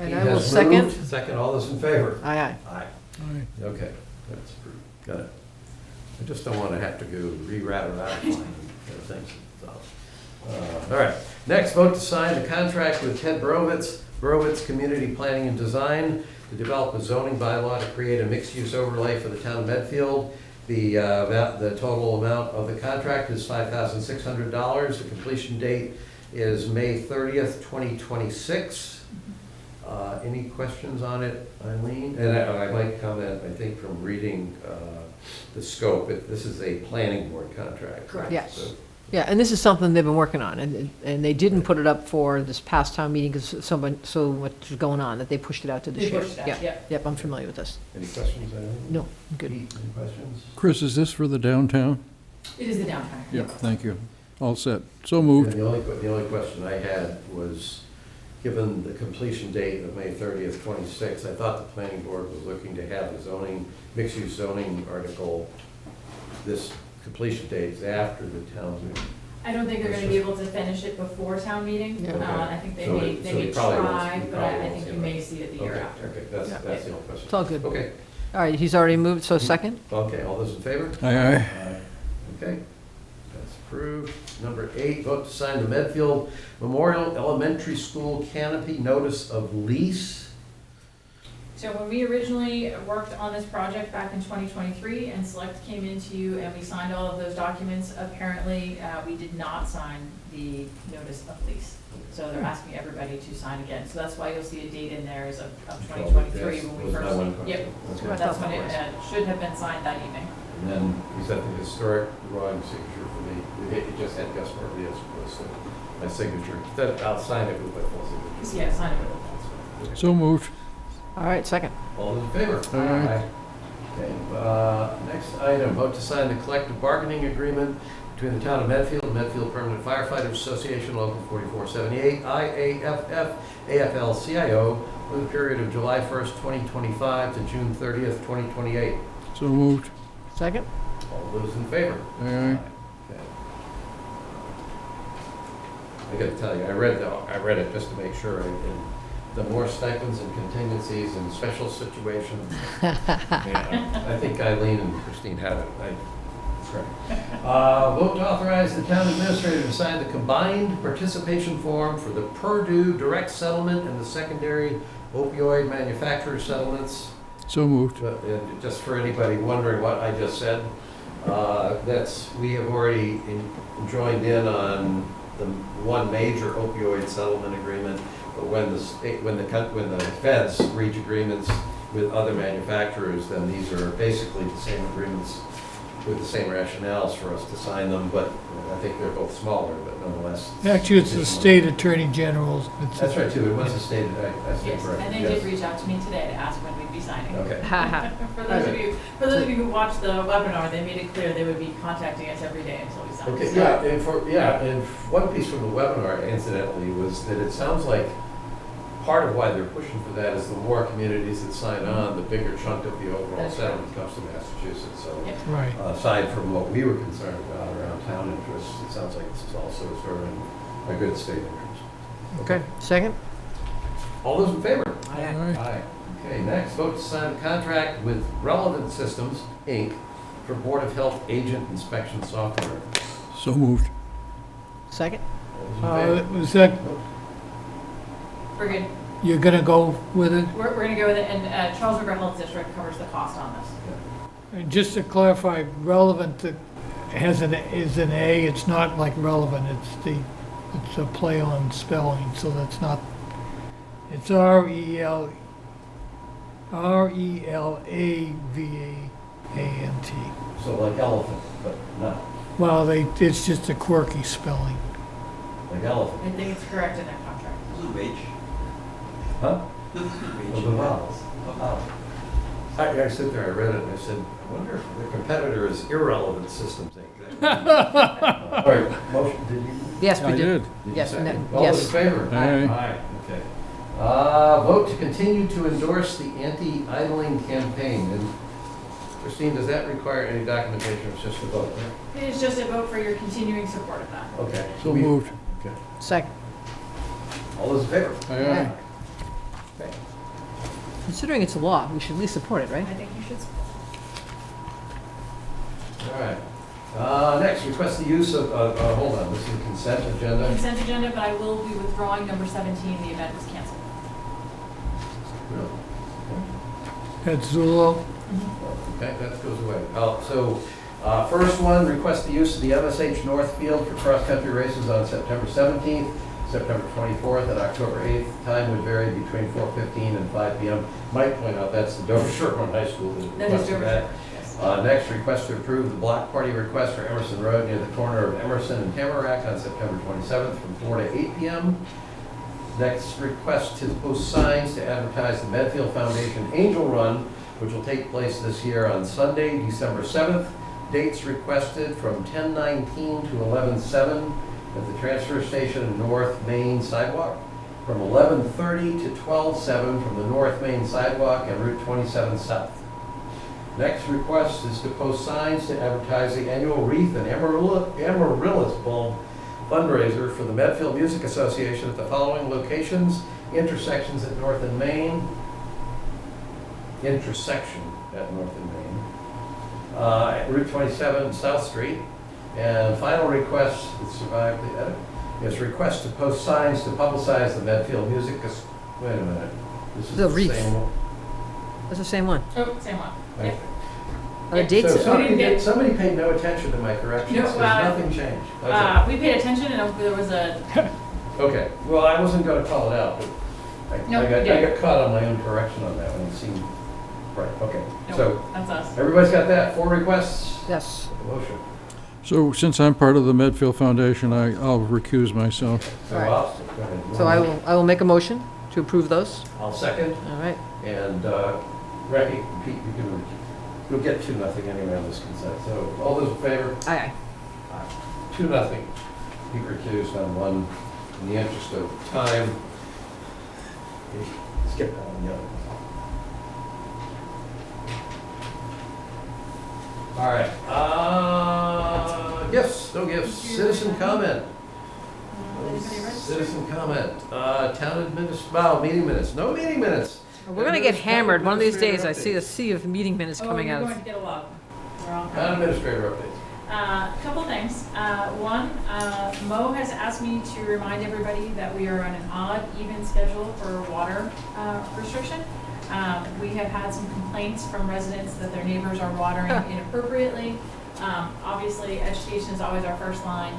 And He I will has second. moved. Second, all those in favor? Aye, aye. Aye. Aye. Okay, that's approved, got it. I just don't want to have to go ratifying things, so. All right, next, vote to sign the contract with Ted Brovitz Community Planning and Design to develop a zoning bylaw to create a mixed-use overlay for the town of Medfield. The total amount of the contract is $5,600. The completion date is May 30th, 2026. Any questions on it, Eileen? And I might comment, I think from reading the scope, this is a planning board contract. Correct. Yes. So- Yeah, and this is something they've been working on, and they didn't put it up for this past town meeting because so much was going on that they pushed it out to this They year. pushed it out, yep. Yep, I'm familiar with this. Any questions, Eileen? No, I'm good. Pete, any questions? Chris, is this for the downtown? It is the downtown. Yep, thank you. All set. So moved. And the only question I had was, given the completion date of May 30th, 26, I thought the planning board was looking to have the zoning, mixed-use zoning article, this completion date is after the town meeting. I don't think they're gonna be able to finish it before town meeting. Yeah. Okay. I think they So may, it- they so may you probably won't- try, you but probably I won't think see you it. may see it the year Okay, after. okay, that's Yeah. the only question. It's all good. Okay, All right, he's already moved, so second? okay, all those in favor? Aye, aye. Okay, that's approved. Number 8, vote to sign the Medfield Memorial Elementary School canopy notice of lease. So when we originally worked on this project back in 2023 and Select came into you and we signed all of those documents, apparently we did not sign the notice of lease. So they're asking everybody to sign again. So that's why you'll see a date in there as of 2023 when we Was that one? first, yep. Okay. That's when it should have been signed that evening. And then, is that the historic drawing signature for me? It just had Gus Marlia's was my signature. I'll sign it with my full signature. Yeah, sign it with Okay. So moved. All right, second. All those in favor? Aye. Okay, next item, vote to sign the collective bargaining agreement between the town of Medfield and Medfield Permanent Firefighters Association, Local 4478, IAFF, AFL-CIO, for the period of July 1st, 2025 to June 30th, 2028. So moved. Second? All those in favor? Aye, aye. Okay. I gotta tell you, I read it just to make sure, and the more stipends and contingencies and special situations. Yeah, I think Eileen and Christine had it. That's right. Vote to authorize the town administrator to sign the combined participation form for the Purdue direct settlement and the secondary opioid manufacturer settlements. So moved. And just for anybody wondering what I just said, we have already joined in on the one major opioid settlement agreement. But when the feds reach agreements with other manufacturers, then these are basically the same agreements with the same rationales for us to sign them, but I think they're both smaller, but nonetheless. Actually, it's the state attorney general's. It's- That's right, too. It was a state, I stand Yes, corrected. and they Yes. did reach out to me today to ask when we'd be signing. Okay. For those of you who watched the webinar, they made it clear they would be contacting us every day until we signed. Okay, and one piece from the webinar incidentally was that it sounds like part of why they're pushing for that is the more communities that sign on, the bigger chunk of the overall That's settlement comes to Massachusetts, so. Yep. Right. Aside from what we were concerned about around town interests, it sounds like this is also sort of a good state interest. Okay, second? All those in favor? Aye. Aye. Okay, next, vote to sign a contract with Relevant Systems, Inc. for Board of Health agent inspection software. So moved. Second? All those in favor? Was that, We're good. you're gonna go with it? We're gonna go with it, and Charles River Health District covers the cost on this. And just to clarify, relevant is an A, it's not like relevant, it's a play on spelling, so that's not, it's RELAVANT. So like elephant, but not Well, it's just a quirky spelling. like elephant. I think it's correct in their contract. Huh? Of the vowels. I sit there, I read it, and I said, I wonder if the competitor is Irrelevant Systems, Inc. All right, motion, did you? Yes, we I did. did. you Yes, second? no, All those yes. in favor? Aye. Aye, okay. Vote to continue to endorse the anti-idling campaign. And Christine, does that require any documentation, or it's just a vote? It is just a vote for your continuing support of that. Okay. So moved. Okay. Second. All those in favor? Aye, aye. Okay. Considering it's a law, we should at least support it, right? I think you should support. All right. Next, request the use of, hold on, this is the consent agenda. Consent agenda, but I will be withdrawing number 17, the event was canceled. Really? At Zulo, Okay, that goes away. First one, request the use of the MSH North Field for cross-country races on September 17th September 24th and October 8th. Time would vary between 4:15 and 5 p.m. Might point out that's the Dover Sherman High School that That is requested Dover that. Sherman, yes. Next, request to approve the block party request for Emerson Road near the corner of Emerson and Tamarack on September 27th from 4 to 8 p.m. Next, request to post signs to advertise the Medfield Foundation Angel Run, which will take place this year on Sunday, December 7th. Dates requested from 10:19 to 11:07 at the transfer station and North Main Sidewalk, from 11:30 to 12:07 from the North Main Sidewalk and Route 27 South. Next request is to post signs to advertise the annual Wreath and Amaryllis Bulb fundraiser for the Medfield Music Association at the following locations: intersections at North and Main, intersection at North and Main, Route 27 South Street, and final request that survived the edit is request to post signs to publicize the Medfield Music. Wait a minute, this is The the Wreath. same one. That's the same one. Oh, same one. Okay. Yep. Are the dates? So We didn't get- somebody paid no attention to my corrections, No, because nothing changed. We paid attention and there was a, Okay, well, I wasn't gonna call it out, but No, I you got did. caught on my own correction on that one, it seemed, right, okay. no, So, that's us. everybody's got that, 4 requests, Yes. motion. So since I'm part of the Medfield Foundation, I'll recuse myself. So All right. go ahead. So I will make a motion to approve those. I'll second, All right. and Becky, Pete, you'll get 2-0 anyway on this consent, so all those in favor? Aye. 2-0. Pete recused on one, in the interest of time. Skip on the other. All right, gifts, no gifts, citizen comment. Anybody register? Citizen comment, meeting minutes, no meeting minutes. We're gonna get hammered one of these days. I see a sea of meeting minutes coming Oh, at you're us. going to get a lot. We're all Town coming. administrator updates. Couple things. One, Mo has asked me to remind everybody that we are on an odd, even schedule for water restriction. We have had some complaints from residents that their neighbors are watering inappropriately. Obviously, education is always our first line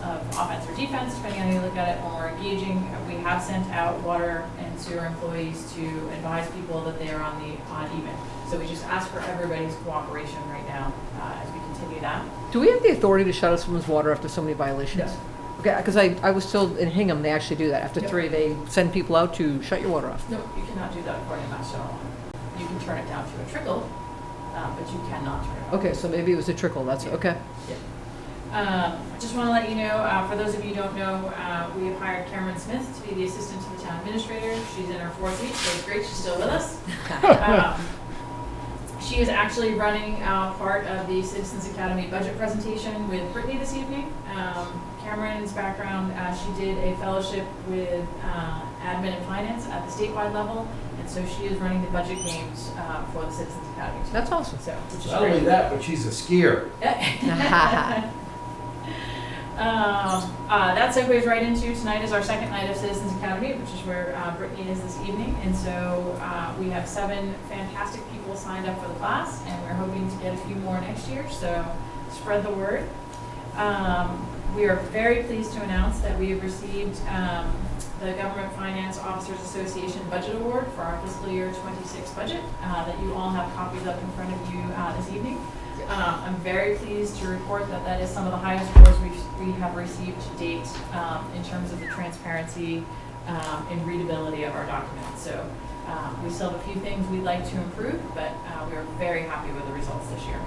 of offense or defense, depending on how you look at it. When we're engaging, we have sent out water and sewer employees to advise people that they are on the odd even. So we just ask for everybody's cooperation right now as we continue that. Do we have the authority to shut off someone's water after so many violations? No. Okay, because I was told in Hingham, they actually do that. After Yep. 3, they send people out to shut your water off. No, you cannot do that according to Mass General Law. You can turn it down to a trickle, but you cannot turn it off. Okay, so maybe it was a trickle, that's, okay. Just want to let you know, for those of you who don't know, we have hired Cameron Smith to be the assistant to the town administrator. She's in her 4th week, so it's great she's still with us. She is actually running part of the Citizens Academy budget presentation with Brittany this evening. Cameron's background, she did a fellowship with admin and finance at the statewide level, and so she is running the budget games for the Citizens Academy. That's awesome. So, which is Not only great. that, but she's a skier. That segues right into tonight is our second night of Citizens Academy, which is where Brittany is this evening. And so we have 7 fantastic people signed up for the class, and we're hoping to get a few more next year. So spread the word. We are very pleased to announce that we have received the Government Finance Officers Association Budget Award for our fiscal year 26 budget that you all have copies of in front of you this evening. I'm very pleased to report that that is some of the highest scores we have received to date in terms of the transparency and readability of our documents. So we still have a few things we'd like to improve, but we are very happy with the results this year.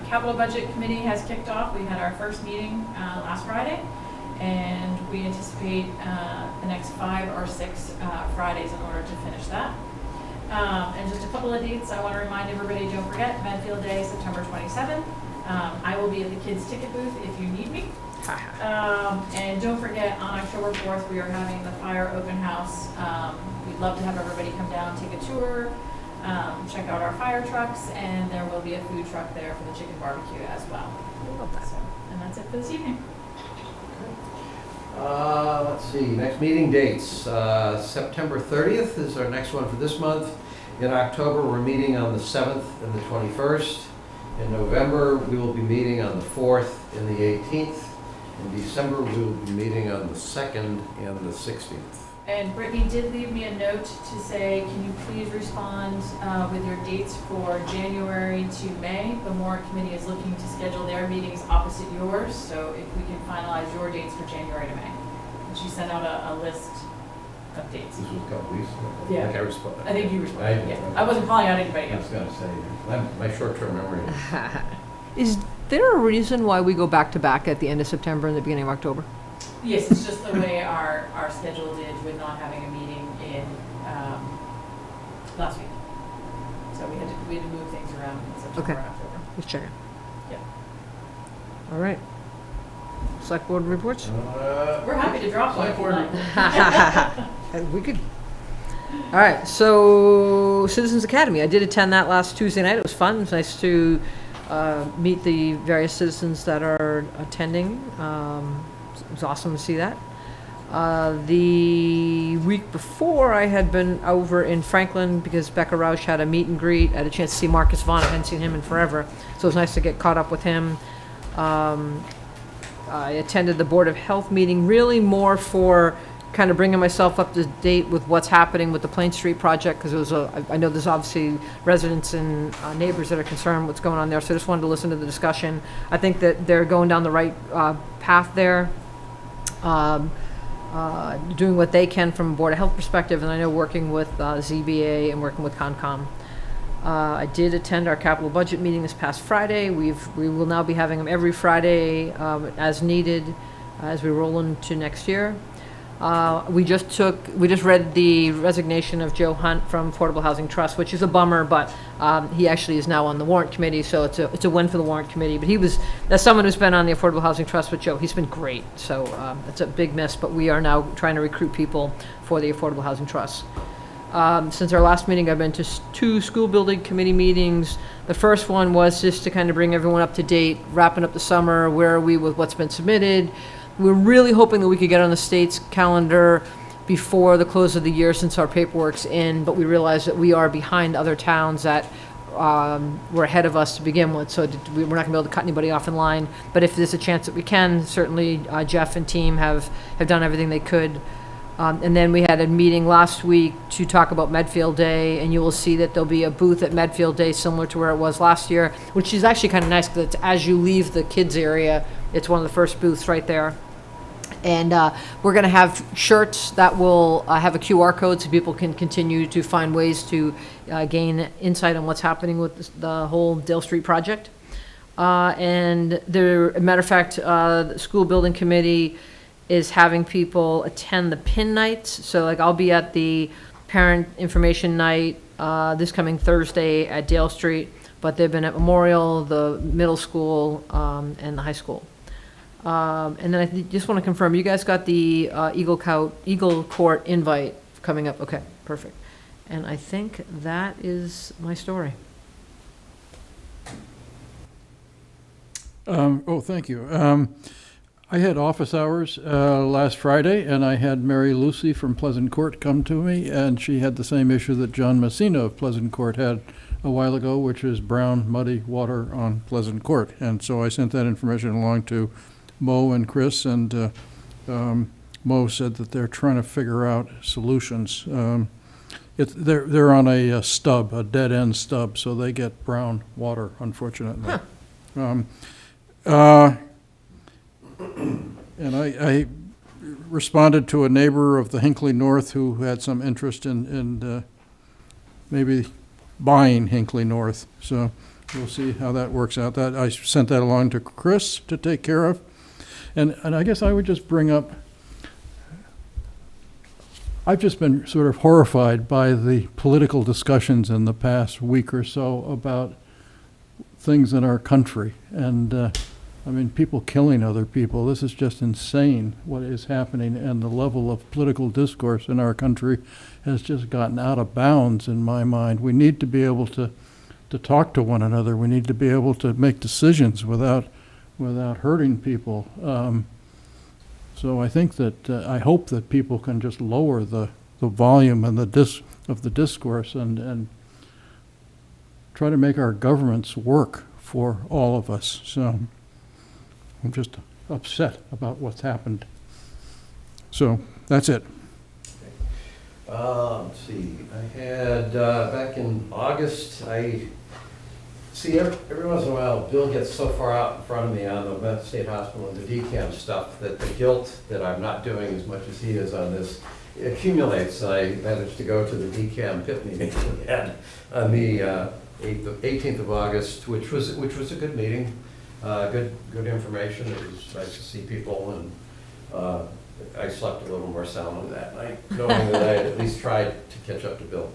Capital Budget Committee has kicked off. We had our first meeting last Friday, and we anticipate the next 5 or 6 Fridays in order to finish that. And just a couple of dates, I want to remind everybody, don't forget, Medfield Day, September 27th. I will be at the kids' ticket booth if you need me. And don't forget, on October 4th, we are having the fire open house. We'd love to have everybody come down, take a tour, check out our fire trucks, and there will be a food truck there for the chicken barbecue as well. So, and that's it for this evening. Let's see, next meeting dates. September 30th is our next one for this month. In October, we're meeting on the 7th and the 21st. In November, we will be meeting on the 4th and the 18th. In December, we will be meeting on the 2nd and the 16th. And Brittany did leave me a note to say, can you please respond with your dates for January to May? The warrant committee is looking to schedule their meetings opposite yours, so if we can finalize your dates for January to May. And she sent out a list of dates. This was a couple weeks ago. Yeah. I think I responded. I think you I responded, did, yeah. okay. I wasn't calling out anybody I was else. gonna say, my short-term memory. Is there a reason why we go back to back at the end of September and the beginning of October? Yes, it's just the way our schedule did with not having a meeting in, last week. So we had to move things around in September Okay. and October. Just checking. Yep. All right. Select board reports? We're happy to drop one if you like. We could. All right, so Citizens Academy. I did attend that last Tuesday night. It was fun. It was nice to meet the various citizens that are attending. It was awesome to see that. The week before, I had been over in Franklin because Becca Rausch had a meet and greet. I had a chance to see Marcus Vaughn. I hadn't seen him in forever, so it was nice to get caught up with him. I attended the Board of Health meeting, really more for kind of bringing myself up to date with what's happening with the Plain Street project, because it was I know there's obviously residents and neighbors that are concerned what's going on there, so I just wanted to listen to the discussion. I think that they're going down the right path there, doing what they can from a Board of Health perspective, and I know working with ZBA and working with Concom. I did attend our capital budget meeting this past Friday. We will now be having them every Friday as needed as we roll into next year. We just read the resignation of Joe Hunt from Affordable Housing Trust, which is a bummer, but he actually is now on the warrant committee, so it's a win for the warrant committee. But he was, as someone who's been on the Affordable Housing Trust with Joe, he's been great. So it's a big miss, but we are now trying to recruit people for the Affordable Housing Trust. Since our last meeting, I've been to 2 school building committee meetings. The first one was just to kind of bring everyone up to date, wrapping up the summer, where are we with what's been submitted. We're really hoping that we could get on the state's calendar before the close of the year since our paperwork's in, but we realize that we are behind other towns that were ahead of us to begin with, so we're not gonna be able to cut anybody off in line. But if there's a chance that we can, certainly Jeff and team have done everything they could. And then we had a meeting last week to talk about Medfield Day, and you will see that there'll be a booth at Medfield Day similar to where it was last year, which is actually kind of nice because it's as you leave the kids area, it's one of the first booths right there. And we're going to have shirts that will have a QR code so people can continue to find ways to gain insight on what's happening with the whole Dale Street project. And as a matter of fact, the school building committee is having people attend the pin nights. So like I'll be at the parent information night this coming Thursday at Dale Street, but they've been at Memorial, the middle school, and the high school. And then I just want to confirm, you guys got the Eagle Court invite coming up? Okay, perfect. And I think that is my story. Thank you. I had office hours last Friday, and I had Mary Lucy from Pleasant Court come to me, and she had the same issue that John Messina of Pleasant Court had a while ago, which is brown, muddy water on Pleasant Court. And so I sent that information along to Mo and Chris, and Mo said that they're trying to figure out solutions. They're on a stub, a dead-end stub, so they get brown water, unfortunately. Huh. And I responded to a neighbor of the Hinckley North who had some interest in maybe buying Hinckley North. So we'll see how that works out. That I sent that along to Chris to take care of. And I guess I would just bring up, I've just been sort of horrified by the political discussions in the past week or so about things in our country. And I mean, people killing other people. This is just insane what is happening, and the level of political discourse in our country has just gotten out of bounds in my mind. We need to be able to talk to one another. We need to be able to make decisions without hurting people. So I think that, I hope that people can just lower the volume and of the discourse and try to make our governments work for all of us. So I'm just upset about what's happened. So, that's it. Let's see, I had, back in August, every once in a while, Bill gets so far out in front of me on the Medfield State Hospital and the DCAM stuff that the guilt that I'm not doing as much as he is on this accumulates. I managed to go to the DCAM PIP meeting we had on the 18th of August, which was a good meeting, good information. It was nice to see people, and I slept a little more soundly that night, knowing that I had at least tried to catch up to Bill.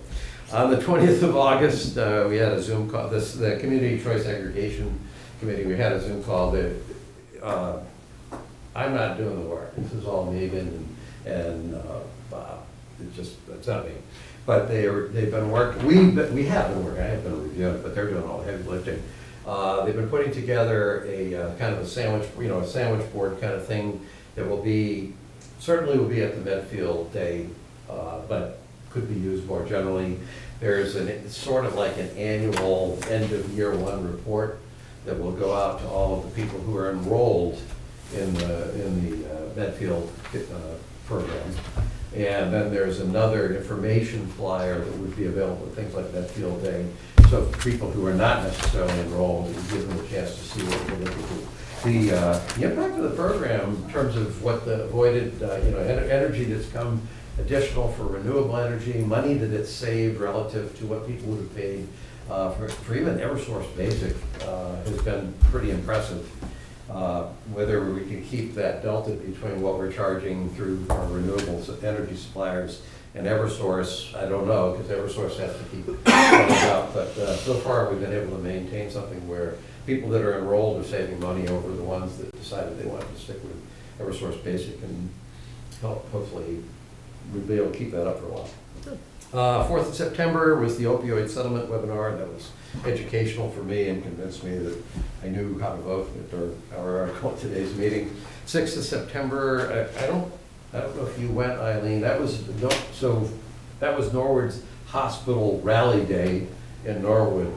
On the 20th of August, we had a Zoom call, the Community Choice Aggregation Committee, we had a Zoom call that, I'm not doing the work. This is all Megan and Bob. It's not me. But they've been working, we have been working, I have been reviewing, but they're doing all the heavy lifting. They've been putting together a kind of a sandwich board kind of thing that certainly will be at the Medfield Day, but could be used more generally. There's it's sort of like an annual end of year one report that will go out to all of the people who are enrolled in the Medfield program. And then there's another information flyer that would be available at things like Medfield Day. So people who are not necessarily enrolled, it would give them a chance to see what we're looking for. The impact of the program in terms of what the avoided, energy that's come additional for renewable energy, money that it's saved relative to what people would have paid for even Eversource Basic has been pretty impressive. Whether we can keep that delta between what we're charging through our renewable energy suppliers and Eversource, I don't know, because Eversource has to keep going up. But so far, we've been able to maintain something where people that are enrolled are saving money over the ones that decided they wanted to stick with Eversource Basic, and hopefully we'll be able to keep that up for a while. 4th of September was the opioid settlement webinar. That was educational for me and convinced me that I knew how to vote at our article at today's meeting. 6th of September, I don't know if you went, Eileen. That was Norwood's Hospital Rally Day in Norwood.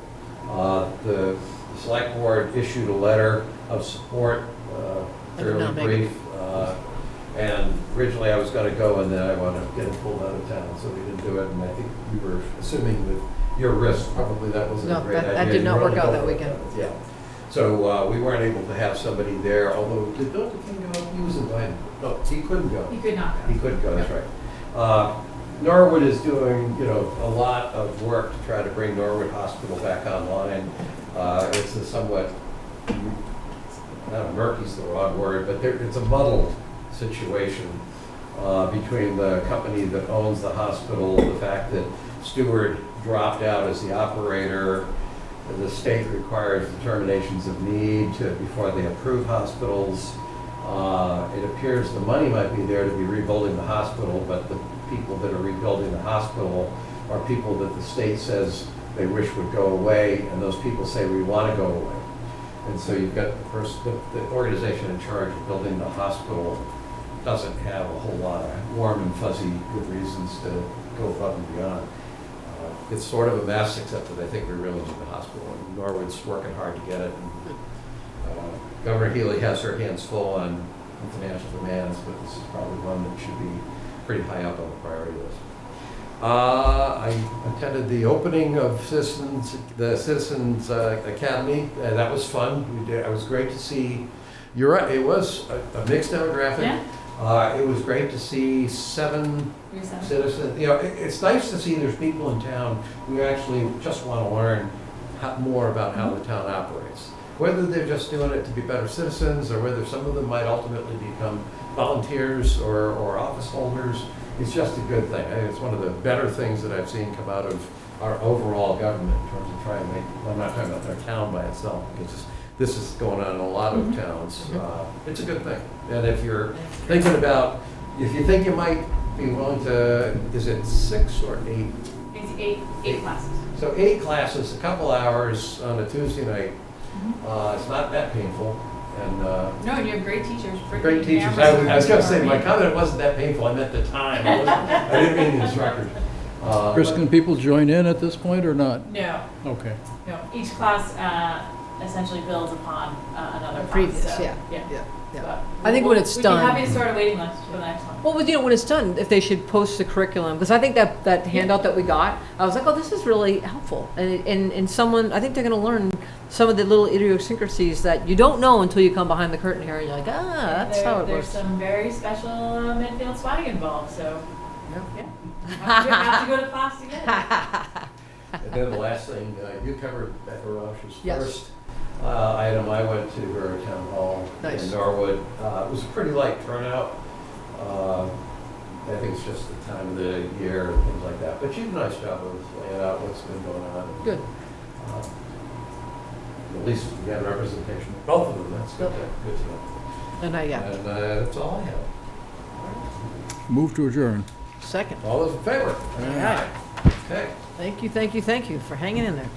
The select board issued a letter of support, fairly brief. And originally I was going to go, and then I wound up getting pulled out of town, so we didn't do it. And I think we were assuming with your risk, probably that wasn't a great idea. That did not work out that weekend. Yeah. So we weren't able to have somebody there, although did Bill King go? He was invited. No, he couldn't go. He could not go. He couldn't go, that's right. Norwood is doing, a lot of work to try to bring Norwood Hospital back online. It's a somewhat, murky's the wrong word, but it's a muddled situation between the company that owns the hospital, the fact that Stewart dropped out as the operator. The state requires determinations of need before they approve hospitals. It appears the money might be there to be rebuilding the hospital, but the people that are rebuilding the hospital are people that the state says they wish would go away, and those people say we want to go away. And so you've got the organization in charge of building the hospital doesn't have a whole lot of warm and fuzzy good reasons to go above and beyond. It's sort of a mess, except that I think we really need the hospital, and Norwood's working hard to get it. And, Governor Healy has her hands full on financial demands, but this is probably one that should be pretty high up on the priority list. I attended the opening of the Citizens Academy. That was fun. It was great to see. You're right. It was a mixed demographic. Yeah. It was great to see 7 citizens. It's nice to see there's people in town who actually just want to learn more about how the town operates. Whether they're just doing it to be better citizens, or whether some of them might ultimately become volunteers or office holders, it's just a good thing. I think it's one of the better things that I've seen come out of our overall government in terms of trying to make, I'm not talking about our town by itself, because this is going on in a lot of towns. It's a good thing. And if you're thinking about, if you think you might be willing to, is it 6 or 8? It's eight classes. So 8 classes, a couple hours on a Tuesday night. It's not that painful. And No, you have great teachers. great teachers. I was going to say, my comment wasn't that painful. I meant the time. I didn't mean the instructors. Chris, can people join in at this point or not? No, Okay. no. Each class essentially builds upon another The class. previous, So, yeah. Yeah. Yeah. But I think when it's we'd done- be happy to start a waiting list for the next one. Well, you know, when it's done, if they should post the curriculum, because I think that handout that we got, I was like, oh, this is really helpful. And someone, I think they're going to learn some of the little idiosyncrasies that you don't know until you come behind the curtain here and you're like, that's how it There's works. some very special Medfield swag involved, so, Yep. yeah. Have to go to class to get it. And then the last thing, you covered Beth Roush's Yes. first item. I went to her town hall Nice. in Norwood. It was a pretty light turnout. I think it's just the time of the year and things like that. But she did a nice job of laying out what's been going on. Good. At least we had representation of both of them. That's good. Good to know. And I, yeah, And that's all I have. Move to adjourn. second. All those in favor? All right. Okay. Thank you for hanging in there.